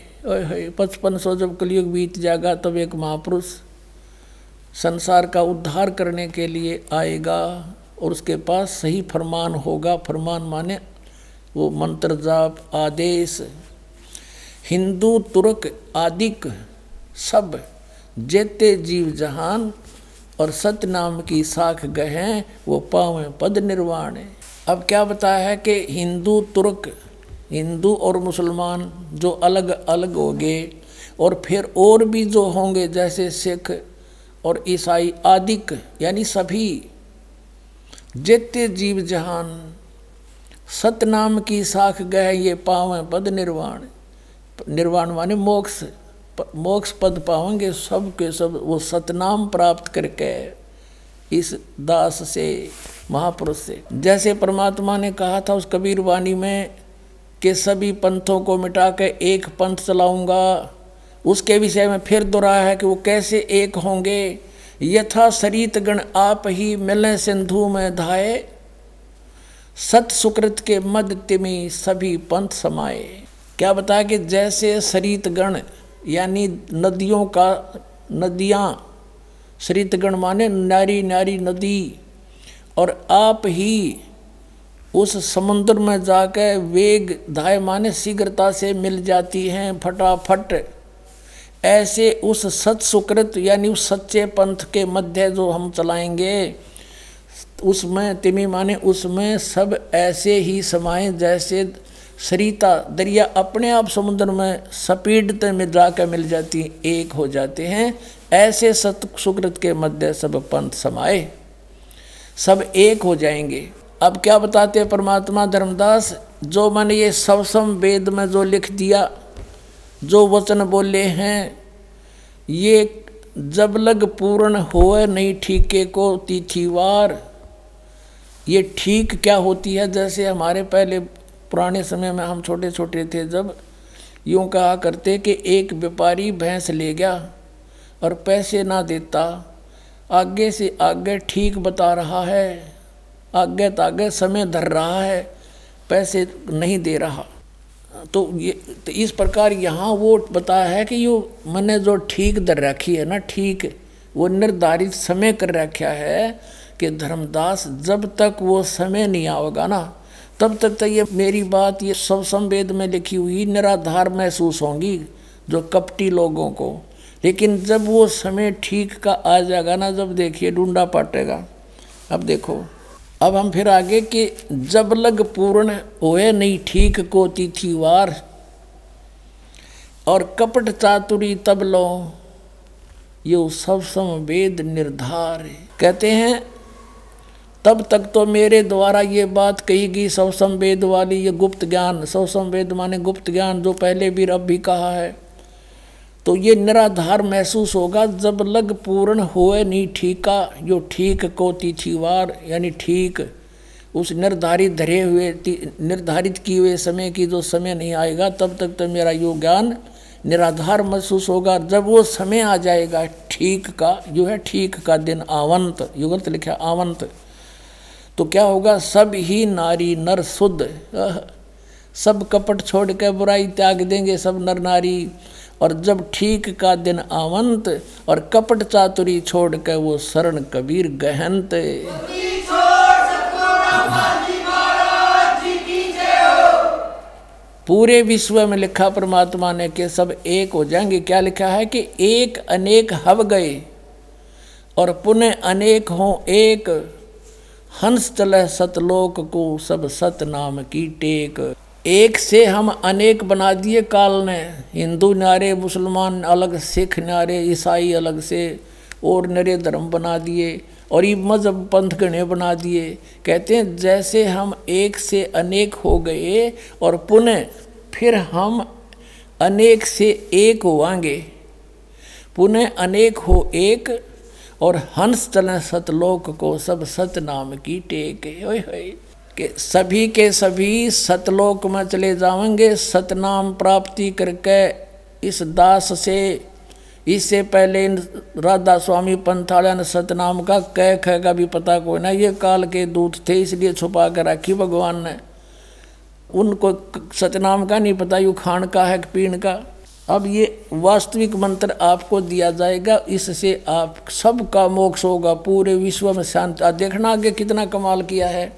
5500 जब कलयुग बीत जाएगा तब एक महापुरुष संसार का उद्धार करने के लिए आएगा, और उसके पास सही फरमान होगा। फरमान माने वो मंत्र जाप आदेश। हिंदू तुर्क आदिक सब जेते जीव जहान, और सत्य नाम की साख गहें वो पावे पद निर्वाण। अब क्या बताया है कि हिंदू तुर्क, हिंदू और मुसलमान जो अलग अलग हो गए, और फिर और भी जो होंगे जैसे सिख और ईसाई आदिक यानी सभी जेते जीव जहान, सतनाम की साख गए ये पावें पद निर्वाण। निर्वाण माने मोक्ष, मोक्ष पद पावेंगे सब के सब वो सतनाम प्राप्त करके इस दास से, महापुरुष से। जैसे परमात्मा ने कहा था उस कबीर वाणी में कि सभी पंथों को मिटा के एक पंथ चलाऊंगा, उसके विषय में फिर दोहराया है कि वो कैसे एक होंगे। यथा सरित गण आप ही मिले सिंधु में धाये, सत सुकृत के मद तिमी सभी पंथ समाये। क्या बताया कि जैसे सरित गण यानी नदियों का, नदियाँ, सरित गण माने नारी नारी नदी, और आप ही उस समुद्र में जाकर वेग धाय माने शीघ्रता से मिल जाती हैं फटाफट। ऐसे उस सत सुकृत यानी उस सच्चे पंथ के मध्य जो हम चलाएंगे, उसमें तिमी माने उसमें सब ऐसे ही समाये जैसे सरिता दरिया अपने आप समुद्र में स्पीड में जाकर मिल जाती, एक हो जाते हैं। ऐसे सत सुकृत के मध्य सब पंथ समाये, सब एक हो जाएंगे। अब क्या बताते हैं परमात्मा धर्मदास, जो मैंने ये सवसम वेद में जो लिख दिया, जो वचन बोले हैं, ये जब लग पूर्ण होए नहीं ठीके को तिथिवार। ये ठीक क्या होती है, जैसे हमारे पहले पुराने समय में हम छोटे छोटे थे जब यूँ कहा करते कि एक व्यापारी भैंस ले गया और पैसे ना देता, आगे से आगे ठीक बता रहा है, आगे तागे समय धर रहा है, पैसे नहीं दे रहा। तो इस प्रकार यहाँ वो बताया है कि यो मैंने जो ठीक दर रखी है ना, ठीक वो निर्धारित समय कर रखा है कि धर्मदास जब तक वो समय नहीं आएगा ना, तब तक तो ये मेरी बात ये सवसम वेद में लिखी हुई निराधार महसूस होंगी जो कपटी लोगों को। लेकिन जब वो समय ठीक का आ जाएगा ना, जब देखिए ढूंढा पाटेगा। अब देखो अब हम फिर आगे कि जब लग पूर्ण होए नहीं ठीक को तिथिवार, और कपट चातुरी तब लो यो सब समवेद निर्धार। कहते हैं तब तक तो मेरे द्वारा ये बात कही गई सब संवेद वाली, ये गुप्त ज्ञान, सब संवेद माने गुप्त ज्ञान जो पहले भी अब भी कहा है, तो ये निराधार महसूस होगा जब लग पूर्ण होए नहीं ठीका, जो ठीक को तिथिवार यानी ठीक उस निर्धारित धरे हुए निर्धारित किए हुए समय की जो समय नहीं आएगा तब तक तो मेरा यो ज्ञान निराधार महसूस होगा। जब वो समय आ जाएगा ठीक का, जो है ठीक का दिन आवंत, युगंत लिखा आवंत, तो क्या होगा, सब ही नारी नर शुद्ध, सब कपट छोड़ के बुराई त्याग देंगे सब नर नारी। और जब ठीक का दिन आवंत और कपट चातुरी छोड़ के वो शरण कबीर गहनत। पूरे विश्व में लिखा परमात्मा ने कि सब एक हो जाएंगे। क्या लिखा है कि एक अनेक हव गए और पुनः अनेक हों एक, हंस चले सतलोक को सब सत नाम की टेक। एक से हम अनेक बना दिए काल ने, हिंदू न्यारे, मुसलमान अलग, सिख न्यारे, ईसाई अलग से और नरे धर्म बना दिए और ये मजहब पंथ गणे बना दिए। कहते हैं जैसे हम एक से अनेक हो गए और पुनः फिर हम अनेक से एक होवांगे, पुनः अनेक हो एक, और हंस चलें सतलोक को सब सत नाम की टेक। ओए होए कि सभी के सभी सतलोक में चले जाएंगे सतनाम प्राप्ति करके। इस दास से इससे पहले राधा स्वामी पंथालिया ने सतनाम का कह ख का भी पता कोई ना, ये काल के दूत थे इसलिए छुपा कर रखी भगवान ने, उनको सतनाम का नहीं पता यू खान का है पीण का। अब ये वास्तविक मंत्र आपको दिया जाएगा, इससे आप सबका मोक्ष होगा, पूरे विश्व में शांति। देखना आगे कितना कमाल किया है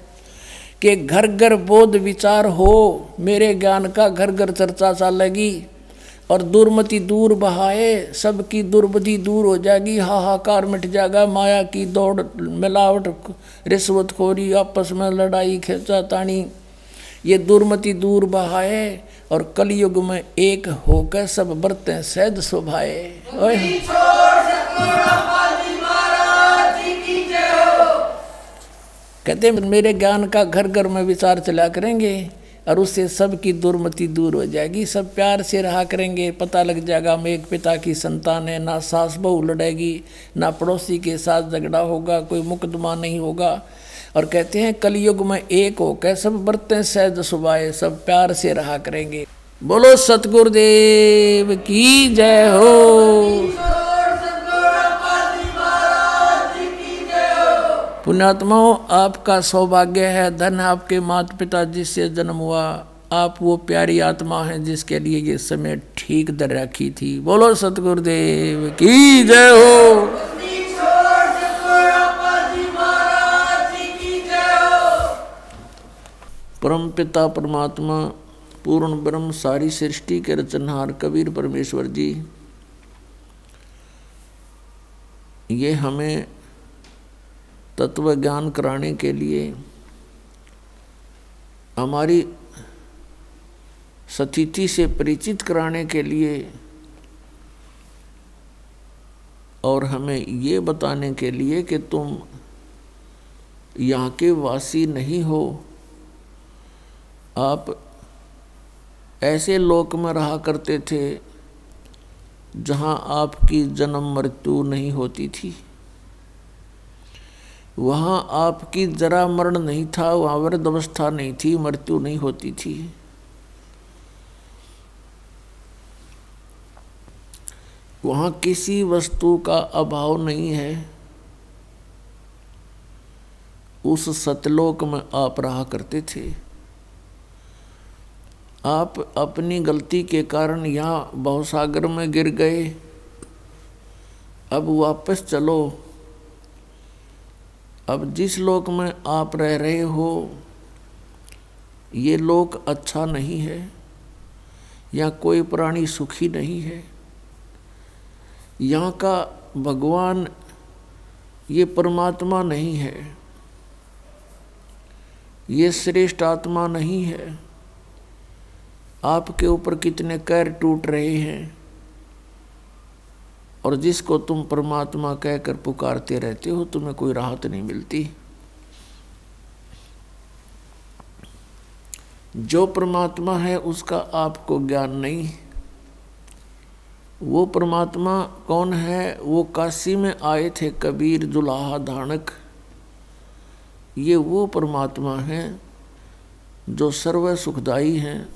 कि घर घर बोध विचार हो, मेरे ज्ञान का घर घर चर्चा चलेगी और दुर्मति दूर बहाए, सबकी दुर्बुद्धि दूर हो जाएगी, हाहाकार मिट जाएगा, माया की दौड़, मिलावट, रिश्वतखोरी, आपस में लड़ाई खींचातानी, ये दुर्मति दूर बहाए और कलयुग में एक होकर सब बरतें सहज शोभाए। कहते मेरे ज्ञान का घर घर में विचार चला करेंगे और उससे सबकी दुर्मति दूर हो जाएगी, सब प्यार से रहा करेंगे। पता लग जाएगा हम एक पिता की संतान है, ना सास बहू लड़ेगी, ना पड़ोसी के साथ झगड़ा होगा, कोई मुकदमा नहीं होगा। और कहते हैं कलयुग में एक होकर सब बरतें सहज सुभाए, सब प्यार से रहा करेंगे। बोलो सतगुरुदेव की जय हो। पुण्यात्माओं, आपका सौभाग्य है, धन आपके माता पिता जिससे जन्म हुआ, आप वो प्यारी आत्मा हैं जिसके लिए ये समय ठीक दर रखी थी। बोलो सतगुरुदेव की जय हो। परम पिता परमात्मा पूर्ण ब्रह्म सारी सृष्टि के रचनहार कबीर परमेश्वर जी, ये हमें तत्व ज्ञान कराने के लिए, हमारी स्थिति से परिचित कराने के लिए और हमें ये बताने के लिए कि तुम यहाँ के वासी नहीं हो, आप ऐसे लोक में रहा करते थे जहाँ आपकी जन्म मृत्यु नहीं होती थी, वहाँ आपकी जरा मरण नहीं था, वहाँ वृद्ध अवस्था नहीं थी, मृत्यु नहीं होती थी। वहाँ किसी वस्तु का अभाव नहीं है। उस सतलोक में आप रहा करते थे। आप अपनी गलती के कारण यहाँ भवसागर में गिर गए, अब वापस चलो। अब जिस लोक में आप रह रहे हो ये लोक अच्छा नहीं है, यहाँ कोई प्राणी सुखी नहीं है, यहाँ का भगवान ये परमात्मा नहीं है। ये श्रेष्ठ आत्मा नहीं है। आपके ऊपर कितने कैर टूट रहे हैं, और जिसको तुम परमात्मा कहकर पुकारते रहते हो तुम्हें कोई राहत नहीं मिलती। जो परमात्मा है उसका आपको ज्ञान नहीं। वो परमात्मा कौन है? वो काशी में आए थे कबीर दुल्हा धानक। ये वो परमात्मा है जो सर्व सुखदाई हैं,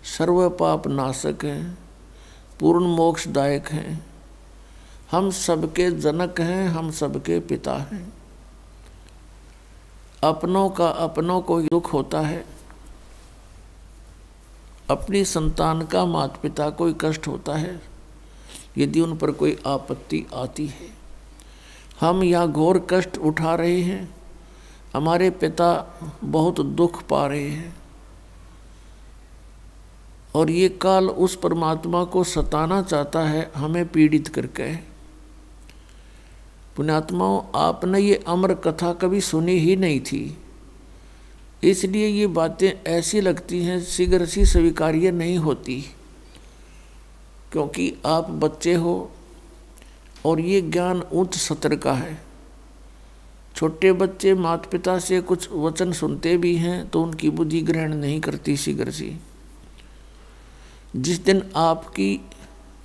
सर्व पाप नाशक हैं, पूर्ण मोक्षदायक हैं। हम सबके जनक हैं, हम सबके पिता हैं। अपनों का अपनों को दुख होता है, अपनी संतान का माता पिता को कष्ट होता है यदि उन पर कोई आपत्ति आती है। हम यहाँ घोर कष्ट उठा रहे हैं, हमारे पिता बहुत दुख पा रहे हैं, और ये काल उस परमात्मा को सताना चाहता है हमें पीड़ित करके। पुण्यात्माओं, आपने ये अमर कथा कभी सुनी ही नहीं थी, इसलिए ये बातें ऐसी लगती हैं शीघ्र सी स्वीकार्य नहीं होती, क्योंकि आप बच्चे हो और ये ज्ञान उच्च सत्र का है। छोटे बच्चे माता पिता से कुछ वचन सुनते भी हैं तो उनकी बुद्धि ग्रहण नहीं करती शीघ्र सी। जिस दिन आपकी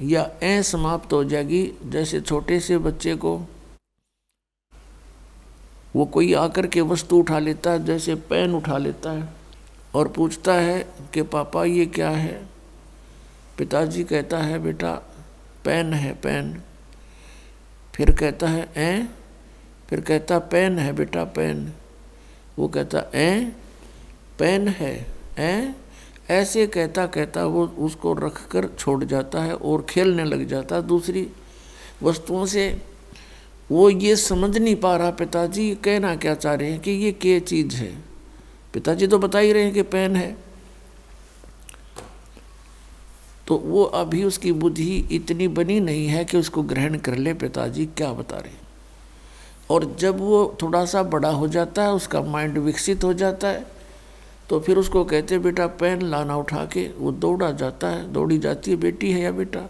या समाप्त हो जाएगी, जैसे छोटे से बच्चे को वो कोई आकर के वस्तु उठा लेता है, जैसे पेन उठा लेता है और पूछता है कि पापा ये क्या है। पिताजी कहता है बेटा पेन है पेन। फिर कहता है फिर कहता पेन है बेटा पेन। वो कहता पेन है ऐसे कहता कहता वो उसको रख कर छोड़ जाता है और खेलने लग जाता है दूसरी वस्तुओं से। वो ये समझ नहीं पा रहा पिताजी कहना क्या चाह रहे हैं कि ये क्या चीज़ है। पिताजी तो बता ही रहे हैं कि पेन है। तो वो अभी उसकी बुद्धि इतनी बनी नहीं है कि उसको ग्रहण कर ले पिताजी क्या बता रहे हैं। और जब वो थोड़ा सा बड़ा हो जाता है, उसका माइंड विकसित हो जाता है, तो फिर उसको कहते बेटा पेन लाना उठा के। वो दौड़ा जाता है, दौड़ी जाती है बेटी है या बेटा,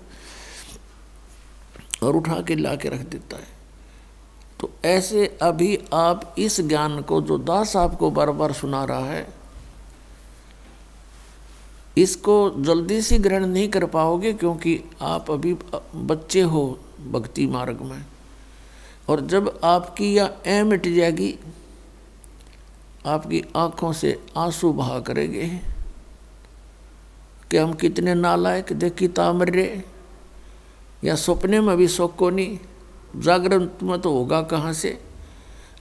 और उठा के ला के रख देता है। तो ऐसे अभी आप इस ज्ञान को जो दास आपको बार बार सुना रहा है, इसको जल्दी से ग्रहण नहीं कर पाओगे, क्योंकि आप अभी बच्चे हो भक्ति मार्ग में। और जब आपकी यह मिट जाएगी, आपकी आंखों से आंसू बहा करेंगे कि हम कितने नालायक, देखी तामरे, या सपने में भी सुख को नहीं, जागरण में तो होगा कहाँ से।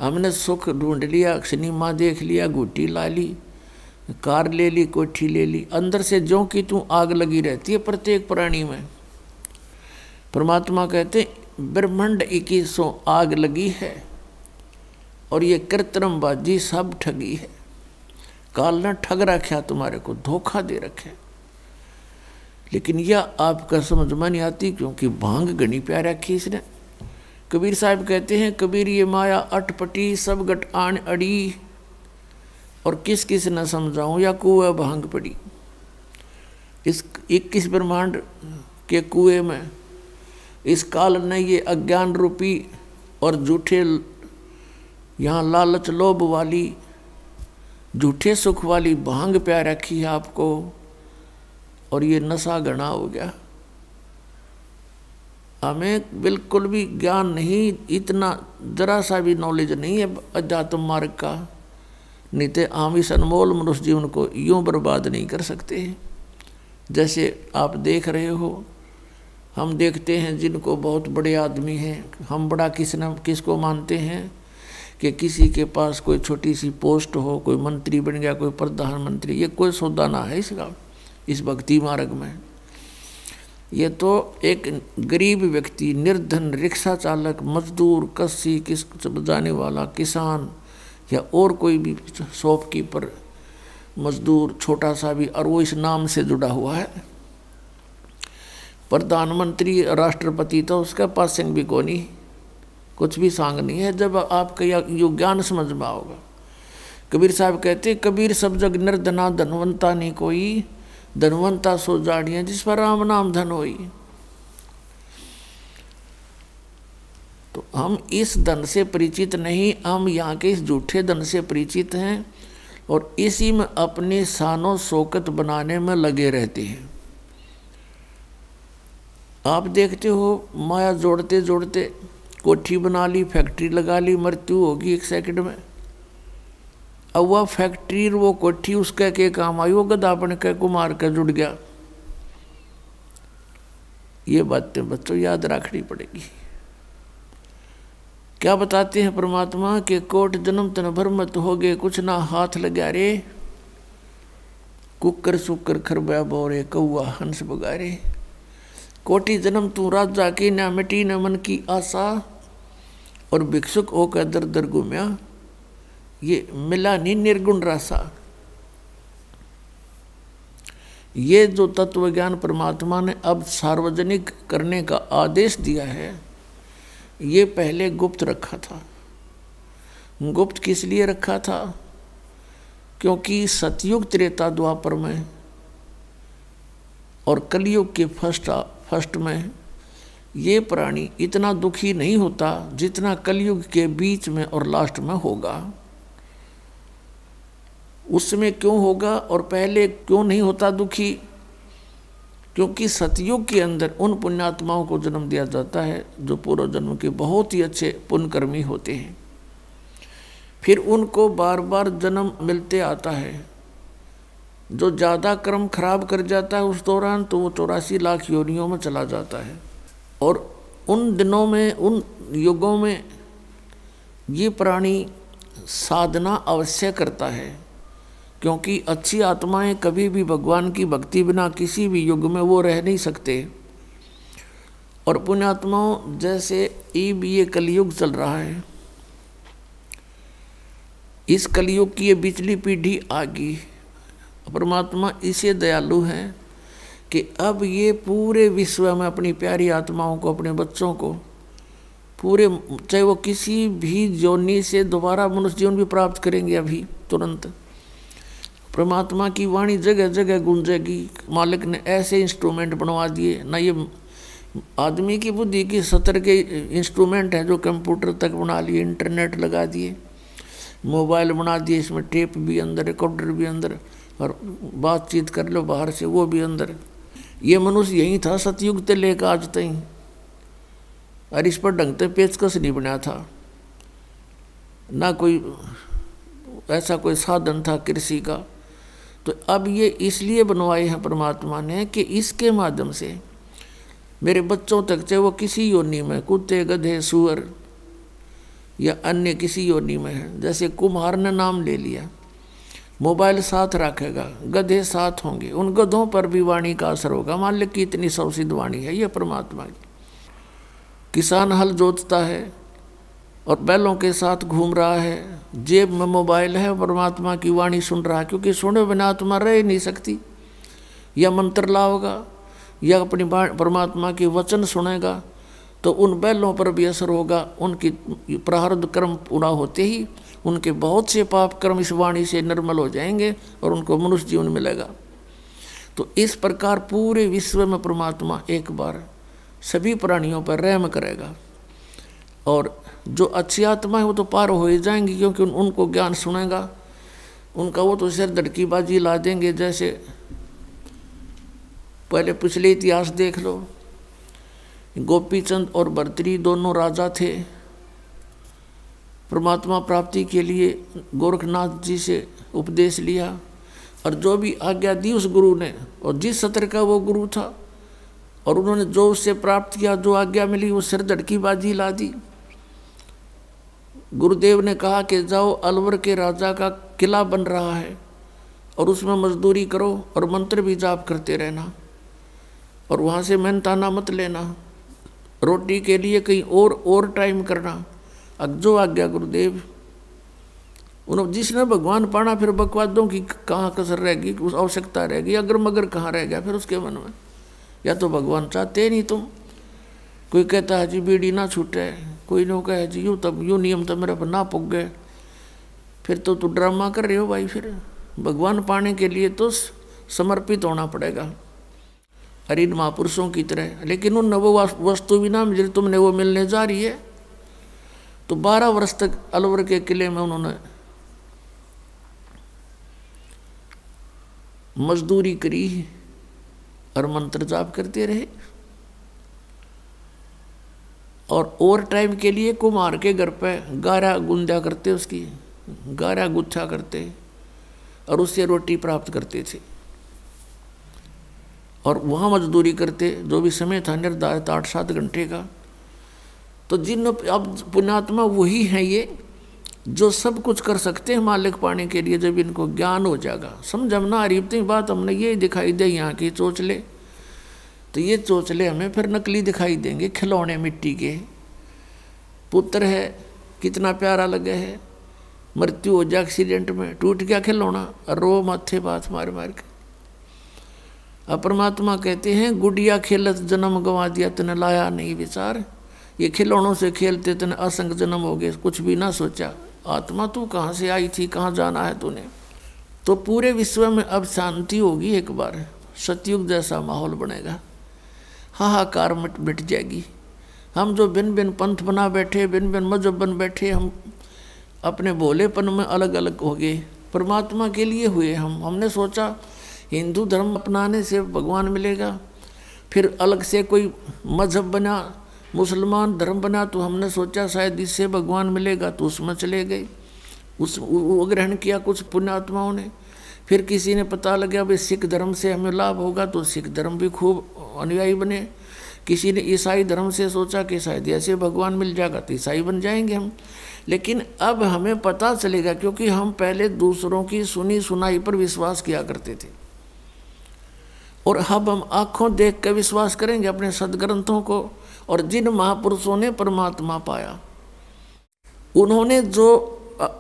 हमने सुख ढूंढ लिया, सिनेमा देख लिया, गुटी ला ली, कार ले ली, कोठी ले ली, अंदर से ज्यों की तू आग लगी रहती है प्रत्येक प्राणी में। परमात्मा कहते ब्रह्मांड 2100 आग लगी है, और ये कृत्रिमबाजी सब ठगी है। काल ने ठग रखा तुम्हारे को, धोखा दे रखे। लेकिन यह आपका समझ में नहीं आती, क्योंकि भांग गणी प्यार रखी इसने। कबीर साहब कहते हैं कबीर ये माया अटपटी सब गट आन अड़ी, और किस किस न समझाऊं या कुएं भांग पड़ी। इस 21 ब्रह्मांड के कुएं में इस काल ने ये अज्ञान रूपी और झूठे, यहाँ लालच लोभ वाली झूठे सुख वाली भांग प्या रखी है आपको, और ये नशा घना हो गया। हमें बिल्कुल भी ज्ञान नहीं, इतना जरा सा भी नॉलेज नहीं है अध्यात्म मार्ग का, नहीं तो हम इस अनमोल मनुष्य जीवन को यूं बर्बाद नहीं कर सकते। जैसे आप देख रहे हो, हम देखते हैं जिनको बहुत बड़े आदमी हैं, हम बड़ा किसको मानते हैं कि किसी के पास कोई छोटी सी पोस्ट हो, कोई मंत्री बन गया, कोई प्रधानमंत्री, ये कोई सौदा ना है इसका इस भक्ति मार्ग में। ये तो एक गरीब व्यक्ति, निर्धन, रिक्शा चालक, मजदूर, कस्सी, किस बजाने वाला, किसान, या और कोई भी शॉपकीपर, मजदूर छोटा सा भी, और वो इस नाम से जुड़ा हुआ है। प्रधानमंत्री, राष्ट्रपति तो उसका पास भी को नहीं, कुछ भी सांग नहीं है। जब आपका यो ज्ञान समझ में आओगा कबीर साहब कहते, कबीर सब जग निर्धना धनवंता नहीं कोई, धनवंता सो जाड़ियाँ जिस पर राम नाम धन होई। तो हम इस धन से परिचित नहीं, हम यहाँ के इस झूठे धन से परिचित हैं और इसी में अपनी शानो शौकत बनाने में लगे रहते हैं। आप देखते हो, माया जोड़ते जोड़ते कोठी बना ली, फैक्ट्री लगा ली, मृत्यु होगी 1 सेकंड में। अब वह फैक्ट्री वो कोठी उसका के काम आई, वो गधा बन के कुमार का जुड़ गया। ये बातें बच्चों याद रखनी पड़ेगी। क्या बताते हैं परमात्मा के कोट जन्म तन भर मत हो गए, कुछ ना हाथ लगा रे, कुकर सुकर खरबा बोरे कौआ हंस बगारे। कोटि जन्म तू राजा की, ना मिटी न मन की आशा, और भिक्षुक होकर दर दर घूमया, ये मिला नहीं निर्गुण रासा। ये जो तत्व ज्ञान परमात्मा ने अब सार्वजनिक करने का आदेश दिया है, ये पहले गुप्त रखा था। गुप्त किस लिए रखा था? क्योंकि सतयुग त्रेता द्वापर में और कलयुग के फर्स्ट में ये प्राणी इतना दुखी नहीं होता जितना कलयुग के बीच में और लास्ट में होगा। उसमें क्यों होगा और पहले क्यों नहीं होता दुखी? क्योंकि सतयुग के अंदर उन पुण्यात्माओं को जन्म दिया जाता है जो पूर्व जन्म के बहुत ही अच्छे पुण्यकर्मी होते हैं। फिर उनको बार बार जन्म मिलते आता है। जो ज़्यादा कर्म खराब कर जाता है उस दौरान तो वो 84 लाख योनियों में चला जाता है। और उन दिनों में, उन युगों में ये प्राणी साधना अवश्य करता है, क्योंकि अच्छी आत्माएं कभी भी भगवान की भक्ति बिना किसी भी युग में वो रह नहीं सकते। और पुण्यात्माओं, जैसे ये कलयुग चल रहा है, इस कलयुग की ये पिछली पीढ़ी आ गई। परमात्मा इसे दयालु है कि अब ये पूरे विश्व में अपनी प्यारी आत्माओं को, अपने बच्चों को पूरे, चाहे वो किसी भी योनि से दोबारा मनुष्य जीवन भी प्राप्त करेंगे अभी तुरंत, परमात्मा की वाणी जगह जगह गूंजेगी। मालिक ने ऐसे इंस्ट्रूमेंट बनवा दिए ना, ये आदमी की बुद्धि की सतर के इंस्ट्रूमेंट हैं जो कंप्यूटर तक बना लिए, इंटरनेट लगा दिए, मोबाइल बना दिए, इसमें टेप भी अंदर, रिकॉर्डर भी अंदर, और बातचीत कर लो बाहर से वो भी अंदर। ये मनुष्य यही था सतयुग से लेकर आज तक, और इस पर ढंग से पेचकस नहीं बना था, ना कोई ऐसा कोई साधन था कृषि का। तो अब ये इसलिए बनवाए हैं परमात्मा ने कि इसके माध्यम से मेरे बच्चों तक, चाहे वो किसी योनि में, कुत्ते गधे सूअर या अन्य किसी योनि में है। जैसे कुम्हार ने नाम ले लिया, मोबाइल साथ रखेगा, गधे साथ होंगे, उन गधों पर भी वाणी का असर होगा। मालिक की इतनी सौसिद्ध वाणी है ये परमात्मा की। किसान हल जोतता है और बैलों के साथ घूम रहा है, जेब में मोबाइल है, परमात्मा की वाणी सुन रहा है, क्योंकि सुने बिना आत्मा रह नहीं सकती। या मंत्र लाओगा या अपनी परमात्मा के वचन सुनेगा तो उन बैलों पर भी असर होगा। उनकी प्रारब्ध कर्म पूरा होते ही उनके बहुत से पाप कर्म इस वाणी से निर्मल हो जाएंगे और उनको मनुष्य जीवन मिलेगा। तो इस प्रकार पूरे विश्व में परमात्मा एक बार सभी प्राणियों पर रहम करेगा, और जो अच्छी आत्मा है वो तो पार हो ही जाएंगी, क्योंकि उनको ज्ञान सुनेगा, उनका वो तो सिर धड़की बाजी ला देंगे। जैसे पहले पिछले इतिहास देख लो, गोपीचंद और भर्तृहरि दोनों राजा थे। परमात्मा प्राप्ति के लिए गोरखनाथ जी से उपदेश लिया और जो भी आज्ञा दी उस गुरु ने, और जिस सत्र का वो गुरु था, और उन्होंने जो उससे प्राप्त किया, जो आज्ञा मिली, वो सिर धड़की बाजी ला दी। गुरुदेव ने कहा कि जाओ, अलवर के राजा का किला बन रहा है और उसमें मजदूरी करो और मंत्र भी जाप करते रहना, और वहाँ से मेहनताना मत लेना, रोटी के लिए कहीं और टाइम करना। अब जो आज्ञा गुरुदेव, उन्होंने जिसने भगवान पाना, फिर बकवादों की कहाँ कसर रहेगी, उस आवश्यकता रहेगी, अगर मगर कहाँ रह गया फिर उसके मन में। या तो भगवान चाहते नहीं तुम, कोई कहता है जी बीड़ी ना छूटे, कोई नो कहे जी यूँ तब यूँ नियम तो मेरे पर ना पुग गए, फिर तो तू ड्रामा कर रहे हो भाई। फिर भगवान पाने के लिए तो समर्पित होना पड़ेगा अरे इन महापुरुषों की तरह। लेकिन उन वो वस्तु भी ना मिल, तुमने वो मिलने जा रही है। तो 12 वर्ष तक अलवर के किले में उन्होंने मजदूरी करी और मंत्र जाप करते रहे। और ओवर टाइम के लिए कुम्हार के घर पे गारा गुंदा करते, उसकी गारा गुच्छा करते और उससे रोटी प्राप्त करते थे। और वहाँ मजदूरी करते, जो भी समय था निर्धारित 8-7 घंटे का। तो जिन अब पुण्यात्मा वही हैं ये जो सब कुछ कर सकते हैं मालिक पाने के लिए, जब इनको ज्ञान हो जाएगा। समझ हम ना अरीबती बात हमने ये दिखाई दे यहाँ की चोचले, तो ये चोचले हमें फिर नकली दिखाई देंगे। खिलौने मिट्टी के, पुत्र है कितना प्यारा लगे है, मृत्यु हो जाए एक्सीडेंट में, टूट गया खिलौना, रो माथे बात मार मार के। अब परमात्मा कहते हैं गुड़िया खेलत जन्म गंवा दिया तने लाया नहीं विचार। ये खिलौनों से खेलते तने असंग जन्म हो गए, कुछ भी ना सोचा। आत्मा तू कहाँ से आई थी, कहाँ जाना है तूने। तो पूरे विश्व में अब शांति होगी, एक बार सतयुग जैसा माहौल बनेगा, हाहाकार मिट जाएगी। हम जो भिन्न भिन्न पंथ बना बैठे, भिन्न भिन्न मजहब बन बैठे, हम अपने भोलेपन में अलग अलग हो गए, परमात्मा के लिए हुए हमने सोचा हिंदू धर्म अपनाने से भगवान मिलेगा। फिर अलग से कोई मजहब बना, मुसलमान धर्म बना, तो हमने सोचा शायद इससे भगवान मिलेगा, तो उसमें चले गए, वो ग्रहण किया कुछ पुण्यात्माओं ने। फिर किसी ने पता लगा भाई सिख धर्म से हमें लाभ होगा, तो सिख धर्म भी खूब अनुयायी बने। किसी ने ईसाई धर्म से सोचा कि शायद ऐसे भगवान मिल जाएगा, तो ईसाई बन जाएंगे हम। लेकिन अब हमें पता चलेगा, क्योंकि हम पहले दूसरों की सुनी सुनाई पर विश्वास किया करते थे, और अब हम आँखों देख कर विश्वास करेंगे अपने सदग्रंथों को। और जिन महापुरुषों ने परमात्मा पाया, उन्होंने जो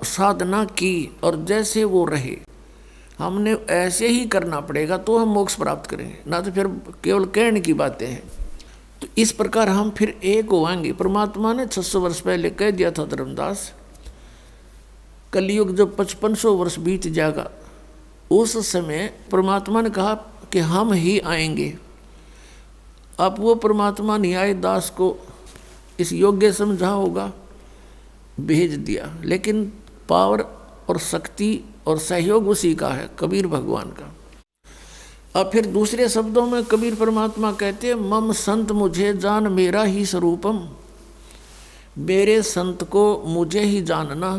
साधना की और जैसे वो रहे, हमने ऐसे ही करना पड़ेगा, तो हम मोक्ष प्राप्त करेंगे, ना तो फिर केवल कहने की बातें हैं। तो इस प्रकार हम फिर एक होंगे। परमात्मा ने 600 वर्ष पहले कह दिया था धर्मदास, कलयुग जब 5500 वर्ष बीत जाएगा, उस समय परमात्मा ने कहा कि हम ही आएंगे। अब वो परमात्मा न्याय दास को इस योग्य समझा होगा, भेज दिया। लेकिन पावर और शक्ति और सहयोग उसी का है, कबीर भगवान का। अब फिर दूसरे शब्दों में कबीर परमात्मा कहते हैं, मम संत मुझे जान मेरा ही स्वरूपम। मेरे संत को मुझे ही जानना,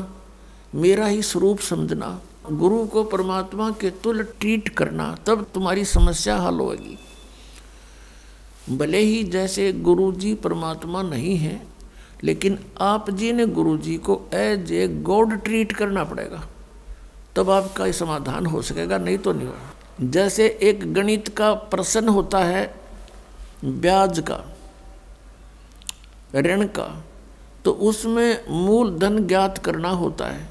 मेरा ही स्वरूप समझना। गुरु को परमात्मा के तुल्य ट्रीट करना, तब तुम्हारी समस्या हल होगी। भले ही जैसे गुरु जी परमात्मा नहीं है, लेकिन आप जी ने गुरु जी को एज ए गॉड ट्रीट करना पड़ेगा, तब आपका समाधान हो सकेगा, नहीं तो नहीं होगा। जैसे एक गणित का प्रश्न होता है ब्याज का, ऋण का, तो उसमें मूलधन ज्ञात करना होता है।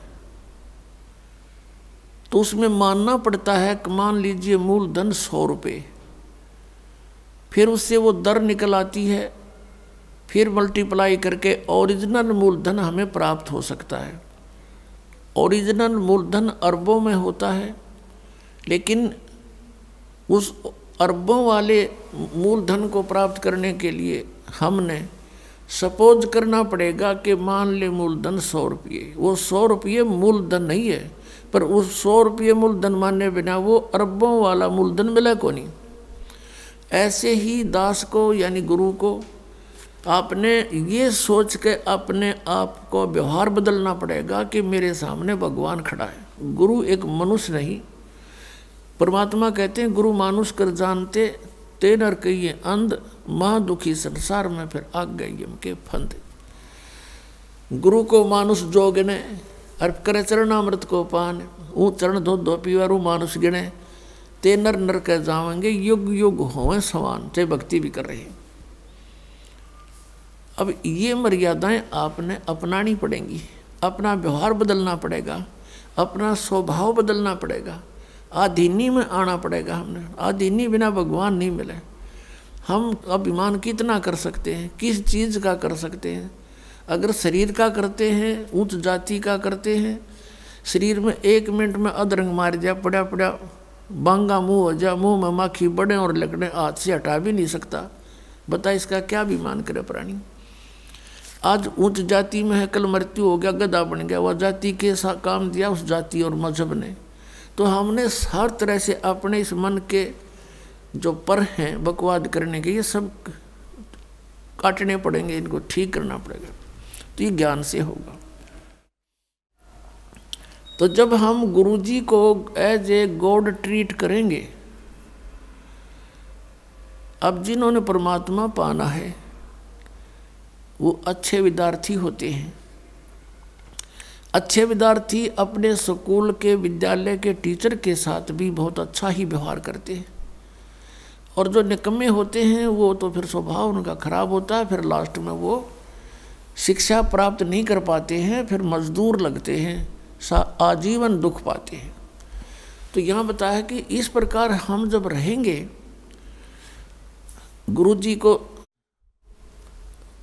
तो उसमें मानना पड़ता है कि मान लीजिए मूलधन 100 रुपये, फिर उससे वो दर निकल आती है, फिर मल्टीप्लाई करके ओरिजिनल मूलधन हमें प्राप्त हो सकता है। ओरिजिनल मूलधन अरबों में होता है, लेकिन उस अरबों वाले मूलधन को प्राप्त करने के लिए हमने सपोज करना पड़ेगा कि मान ले मूलधन 100 रुपये, वो 100 रुपये मूलधन नहीं है, पर उस 100 रुपये मूलधन माने बिना वो अरबों वाला मूलधन मिला को नहीं। ऐसे ही दास को यानी गुरु को आपने ये सोच के अपने आप को व्यवहार बदलना पड़ेगा कि मेरे सामने भगवान खड़ा है। गुरु एक मनुष्य नहीं। परमात्मा कहते हैं गुरु मानुष कर जानते ते नर कहिए अंध, महा दुखी संसार में फिर आग गई यम के फंद। गुरु को मानुष जो गिने अर्प करे चरणामृत को पान, ऊ चरण धो धो पीवारू मानुष गिने ते नर नर कह जावेंगे युग युग होवें समान, चाहे भक्ति भी कर रहे हैं। अब ये मर्यादाएं आपने अपनानी पड़ेंगी, अपना व्यवहार बदलना पड़ेगा, अपना स्वभाव बदलना पड़ेगा, आधीनी में आना पड़ेगा। हमने आधीनी बिना भगवान नहीं मिले। हम अभिमान कितना कर सकते हैं, किस चीज़ का कर सकते हैं? अगर शरीर का करते हैं, उच्च जाति का करते हैं, शरीर में 1 मिनट में अधरंग मार जाए, पड़ा पड़ा बांगा मुंह हो जाए, मुंह में माखी बढ़े और लकड़े हाथ से हटा भी नहीं सकता। बता इसका क्या अभिमान करे प्राणी। आज उच्च जाति में है, कल मृत्यु हो गया, गधा बन गया, वह जाति के काम दिया उस जाति और मजहब ने। तो हमने हर तरह से अपने इस मन के जो पर हैं बकवाद करने के, ये सब काटने पड़ेंगे, इनको ठीक करना पड़ेगा। तो ये ज्ञान से होगा। तो जब हम गुरुजी को एज ए गॉड ट्रीट करेंगे, अब जिन्होंने परमात्मा पाना है वो अच्छे विद्यार्थी होते हैं। अच्छे विद्यार्थी अपने स्कूल के विद्यालय के टीचर के साथ भी बहुत अच्छा ही व्यवहार करते हैं, और जो निकम्मे होते हैं वो तो फिर स्वभाव उनका खराब होता है, फिर लास्ट में वो शिक्षा प्राप्त नहीं कर पाते हैं, फिर मजदूर लगते हैं, आजीवन दुख पाते हैं। तो यहाँ बताया कि इस प्रकार हम जब रहेंगे, गुरुजी को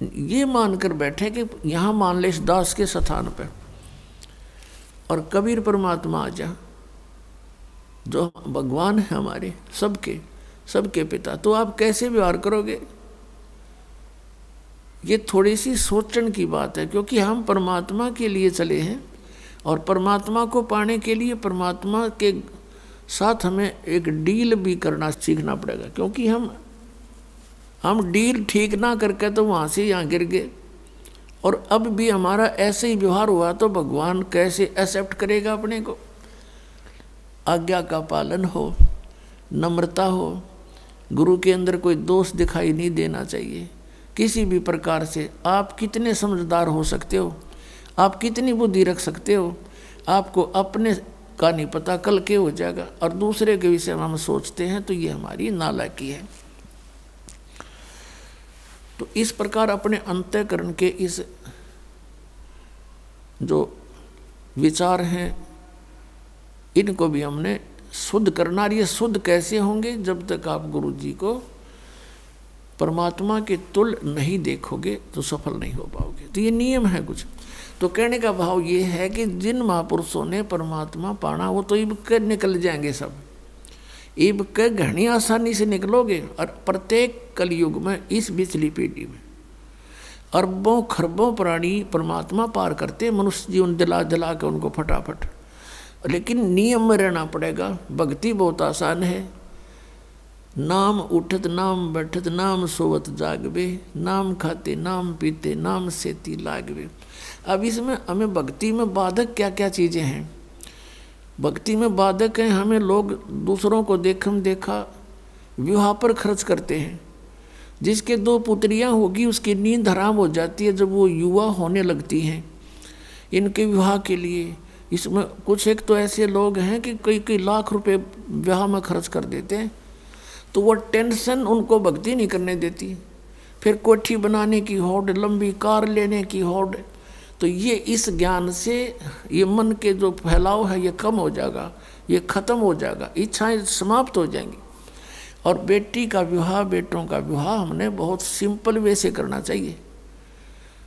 ये मानकर बैठे कि यहाँ मान ले इस दास के स्थान पर और कबीर परमात्मा आ जा, जो भगवान है हमारे सबके पिता, तो आप कैसे व्यवहार करोगे? ये थोड़ी सी सोचने की बात है, क्योंकि हम परमात्मा के लिए चले हैं और परमात्मा को पाने के लिए परमात्मा के साथ हमें एक डील भी करना सीखना पड़ेगा। क्योंकि हम डील ठीक ना करके तो वहाँ से यहाँ गिर गए, और अब भी हमारा ऐसे ही व्यवहार हुआ तो भगवान कैसे एक्सेप्ट करेगा अपने को? आज्ञा का पालन हो, नम्रता हो, गुरु के अंदर कोई दोष दिखाई नहीं देना चाहिए किसी भी प्रकार से। आप कितने समझदार हो सकते हो, आप कितनी बुद्धि रख सकते हो, आपको अपने का नहीं पता कल क्या हो जाएगा, और दूसरे के विषय में हम सोचते हैं, तो ये हमारी नालायकी है। तो इस प्रकार अपने अंतःकरण के इस जो विचार हैं इनको भी हमने शुद्ध करना। ये शुद्ध कैसे होंगे? जब तक आप गुरु जी को परमात्मा के तुल्य नहीं देखोगे तो सफल नहीं हो पाओगे। तो ये नियम है कुछ। तो कहने का भाव ये है कि जिन महापुरुषों ने परमात्मा पाना वो तो इब के निकल जाएंगे सब, इब के घनी आसानी से निकलोगे। और प्रत्येक कलयुग में इस पिछली पीढ़ी में अरबों खरबों प्राणी परमात्मा पार करते, मनुष्य जीवन दिला दिला के उनको फटाफट। लेकिन नियम में रहना पड़ेगा। भक्ति बहुत आसान है। नाम उठत नाम बैठत नाम सोवत जागवे, नाम खाते नाम पीते नाम सेती लागवे। अब इसमें हमें भक्ति में बाधक क्या क्या चीज़ें हैं? भक्ति में बाधक हैं, हमें लोग दूसरों को देखा विवाह पर खर्च करते हैं। जिसके 2 पुत्रियां होगी उसकी नींद हराम हो जाती है जब वो युवा होने लगती हैं इनके विवाह के लिए। इसमें कुछ एक तो ऐसे लोग हैं कि कई लाख रुपए विवाह में खर्च कर देते हैं, तो वो टेंशन उनको भक्ति नहीं करने देती। फिर कोठी बनाने की होड़, लंबी कार लेने की होड़। तो ये इस ज्ञान से ये मन के जो फैलाव है ये कम हो जाएगा, ये खत्म हो जाएगा, इच्छाएं समाप्त हो जाएंगी। और बेटी का विवाह, बेटों का विवाह हमने बहुत सिंपल वे से करना चाहिए।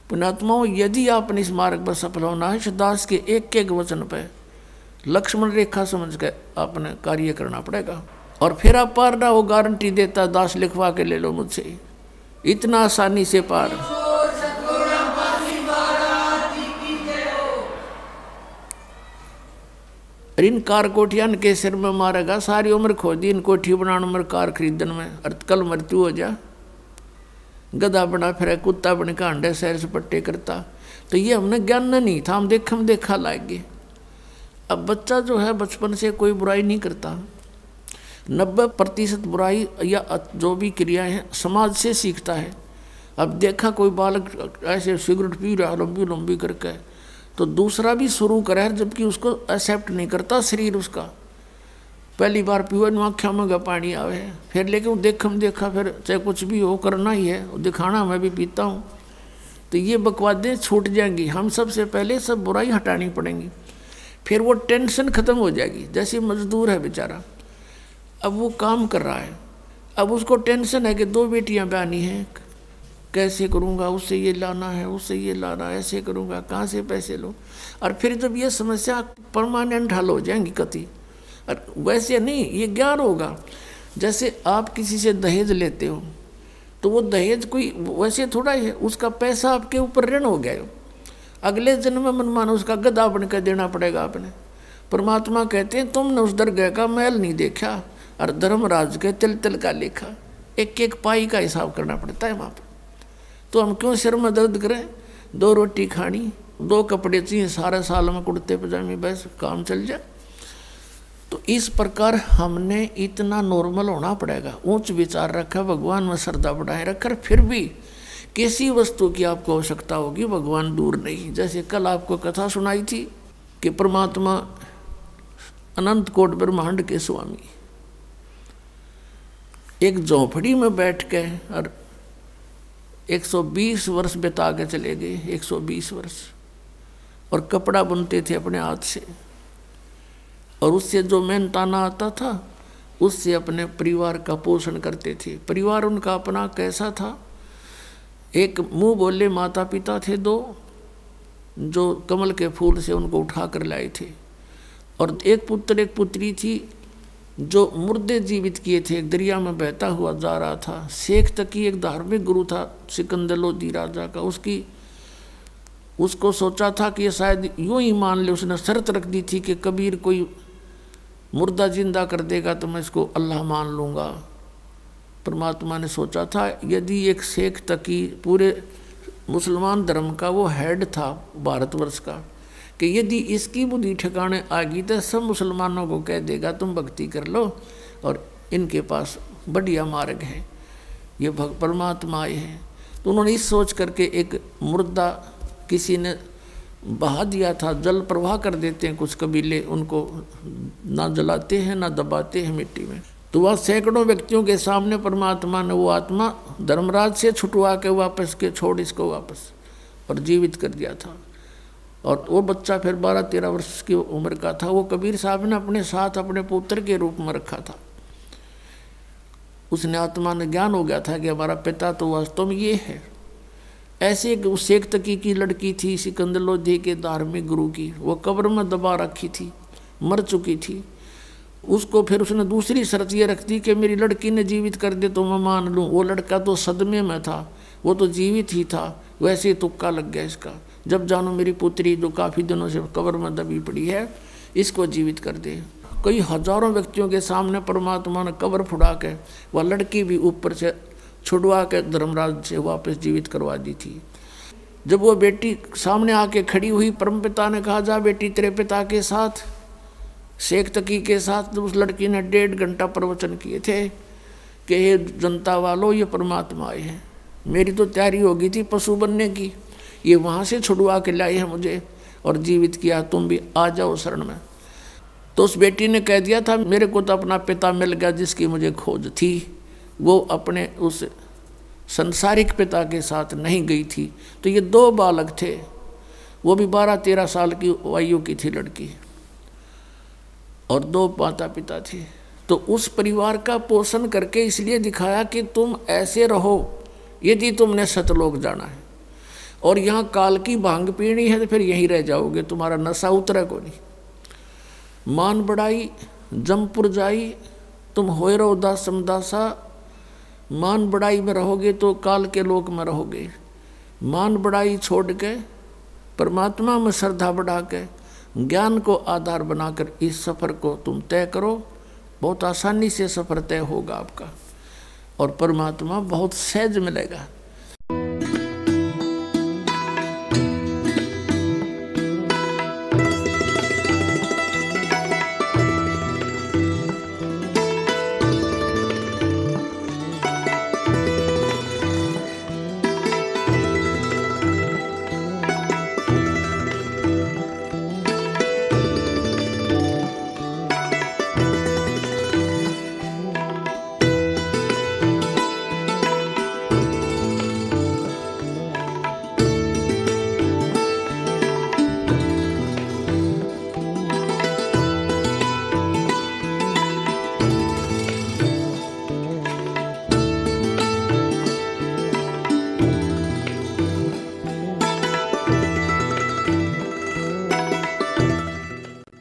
पुण्यात्माओं, यदि आपने इस मार्ग पर सफल होना है, दास के एक एक वचन पर लक्ष्मण रेखा समझ कर आपने कार्य करना पड़ेगा। और फिर आप पार ना हो, गारंटी देता दास लिखवा के ले लो मुझसे, इतना आसानी से पार। इन कार कोठियां के सिर में मारेगा, सारी उम्र खो दी इन कोठी बनाने में, कार खरीदन में, और कल मृत्यु हो जा। गधा बना फिर कुत्ता बन के अंडे सैर से पट्टे करता। तो ये हमने ज्ञान नहीं था, हम देखा लाग गए। अब बच्चा जो है बचपन से कोई बुराई नहीं करता। 90% बुराई या जो भी क्रियाएं हैं समाज से सीखता है। अब देखा कोई बालक ऐसे सिगरेट पी रहा लंबी लंबी करके, तो दूसरा भी शुरू करे, जबकि उसको एक्सेप्ट नहीं करता शरीर उसका। पहली बार पीवे आँखों में पानी आवे, फिर लेकिन देखा फिर चाहे कुछ भी हो करना ही है, दिखाना मैं भी पीता हूँ। तो ये बकवादें छूट जाएंगी। हम सबसे पहले सब बुराई हटानी पड़ेंगी, फिर वो टेंशन ख़त्म हो जाएगी। जैसे मजदूर है बेचारा, अब वो काम कर रहा है, अब उसको टेंशन है कि 2 बेटियां ब्यानी हैं, कैसे करूँगा, उससे ये लाना है, उससे ये लाना है, ऐसे करूँगा, कहाँ से पैसे लूँ। और फिर जब ये समस्या परमानेंट हल हो जाएंगी कति, और वैसे नहीं, ये ज्ञान होगा। जैसे आप किसी से दहेज लेते हो तो वो दहेज कोई वैसे थोड़ा ही है, उसका पैसा आपके ऊपर ऋण हो गया, अगले जन्म में मनमाना उसका गधा बन कर देना पड़ेगा आपने। परमात्मा कहते हैं तुमने उस दरगाह का मैल नहीं देखा और धर्मराज के तिल तिल का लेखा, एक एक पाई का हिसाब करना पड़ता है वहाँ पर। तो हम क्यों सिर में दर्द करें, 2 रोटी खानी, 2 कपड़े चाहिए, सारे साल में कुर्ते पजामे, बस काम चल जाए। तो इस प्रकार हमने इतना नॉर्मल होना पड़ेगा, ऊंच विचार रखा, भगवान में श्रद्धा बढ़ाए रखकर, फिर भी किसी वस्तु की आपको आवश्यकता होगी, भगवान दूर नहीं। जैसे कल आपको कथा सुनाई थी कि परमात्मा अनंत कोट ब्रह्मांड के स्वामी एक झोंपड़ी में बैठ के और 120 वर्ष बिता के चले गए, 120 वर्ष, और कपड़ा बुनते थे अपने हाथ से, और उससे जो मेहनताना आता था उससे अपने परिवार का पोषण करते थे। परिवार उनका अपना कैसा था, एक मुंह बोले माता पिता थे 2 जो कमल के फूल से उनको उठा कर लाए थे, और एक पुत्र एक पुत्री थी जो मुर्दे जीवित किए थे, एक दरिया में बहता हुआ जा रहा था। शेख तकी एक धार्मिक गुरु था सिकंदर लोदी राजा का, उसको सोचा था कि ये शायद यूं ही मान ले, उसने शर्त रख दी थी कि कबीर कोई मुर्दा जिंदा कर देगा तो मैं इसको अल्लाह मान लूँगा। परमात्मा ने सोचा था यदि एक शेख तकी पूरे मुसलमान धर्म का वो हेड था भारतवर्ष का, कि यदि इसकी बुद्धि ठिकाने आ गई तो सब मुसलमानों को कह देगा तुम भक्ति कर लो और इनके पास बढ़िया मार्ग है, ये परमात्मा आए हैं। तो उन्होंने इस सोच करके एक मुर्दा किसी ने बहा दिया था, जल प्रवाह कर देते हैं कुछ कबीले, उनको ना जलाते हैं ना दबाते हैं मिट्टी में। तो वह सैकड़ों व्यक्तियों के सामने परमात्मा ने वो आत्मा धर्मराज से छुटवा के वापस के छोड़ इसको वापस और जीवित कर दिया था। और वो बच्चा फिर 12-13 वर्ष की उम्र का था, वो कबीर साहब ने अपने साथ अपने पुत्र के रूप में रखा था। उसने आत्मा ने ज्ञान हो गया था कि हमारा पिता तो वास्तव में ये है। ऐसे एक शेख तकी की लड़की थी सिकंदर लोधी के धार्मिक गुरु की, वो कब्र में दबा रखी थी, मर चुकी थी। उसको फिर उसने दूसरी शर्त ये रख दी कि मेरी लड़की ने जीवित कर दे तो मैं मान लूँ। वो लड़का तो सदमे में था, वो तो जीवित ही था, वैसे ही तुक्का लग गया इसका। जब जानो मेरी पुत्री जो काफ़ी दिनों से कब्र में दबी पड़ी है, इसको जीवित कर दे। कई हजारों व्यक्तियों के सामने परमात्मा ने कब्र फुड़ा के वह लड़की भी ऊपर से छुड़वा के धर्मराज से वापस जीवित करवा दी थी। जब वो बेटी सामने आके खड़ी हुई, परमपिता ने कहा जा बेटी तेरे पिता के साथ, शेख तकी के साथ। उस लड़की ने 1.5 घंटा प्रवचन किए थे कि ये जनता वालों ये परमात्मा आए हैं, मेरी तो तैयारी हो गई थी पशु बनने की, ये वहाँ से छुड़वा के लाए हैं मुझे और जीवित किया, तुम भी आ जाओ शरण में। तो उस बेटी ने कह दिया था मेरे को तो अपना पिता मिल गया जिसकी मुझे खोज थी, वो अपने उस संसारिक पिता के साथ नहीं गई थी। तो ये 2 बालक थे, वो भी 12-13 साल की आयु की थी लड़की, और 2 माता पिता थे। तो उस परिवार का पोषण करके इसलिए दिखाया कि तुम ऐसे रहो यदि तुमने सतलोक जाना है, और यहाँ काल की भांग पीनी है तो फिर यहीं रह जाओगे, तुम्हारा नशा उतरे को नहीं। मान बढ़ाई जमपुर जाई, तुम होए रहो दास समदासा। मान बढ़ाई में रहोगे तो काल के लोक में रहोगे। मान बढ़ाई छोड़ के परमात्मा में श्रद्धा बढ़ा के ज्ञान को आधार बनाकर इस सफ़र को तुम तय करो, बहुत आसानी से सफ़र तय होगा आपका, और परमात्मा बहुत सहज मिलेगा।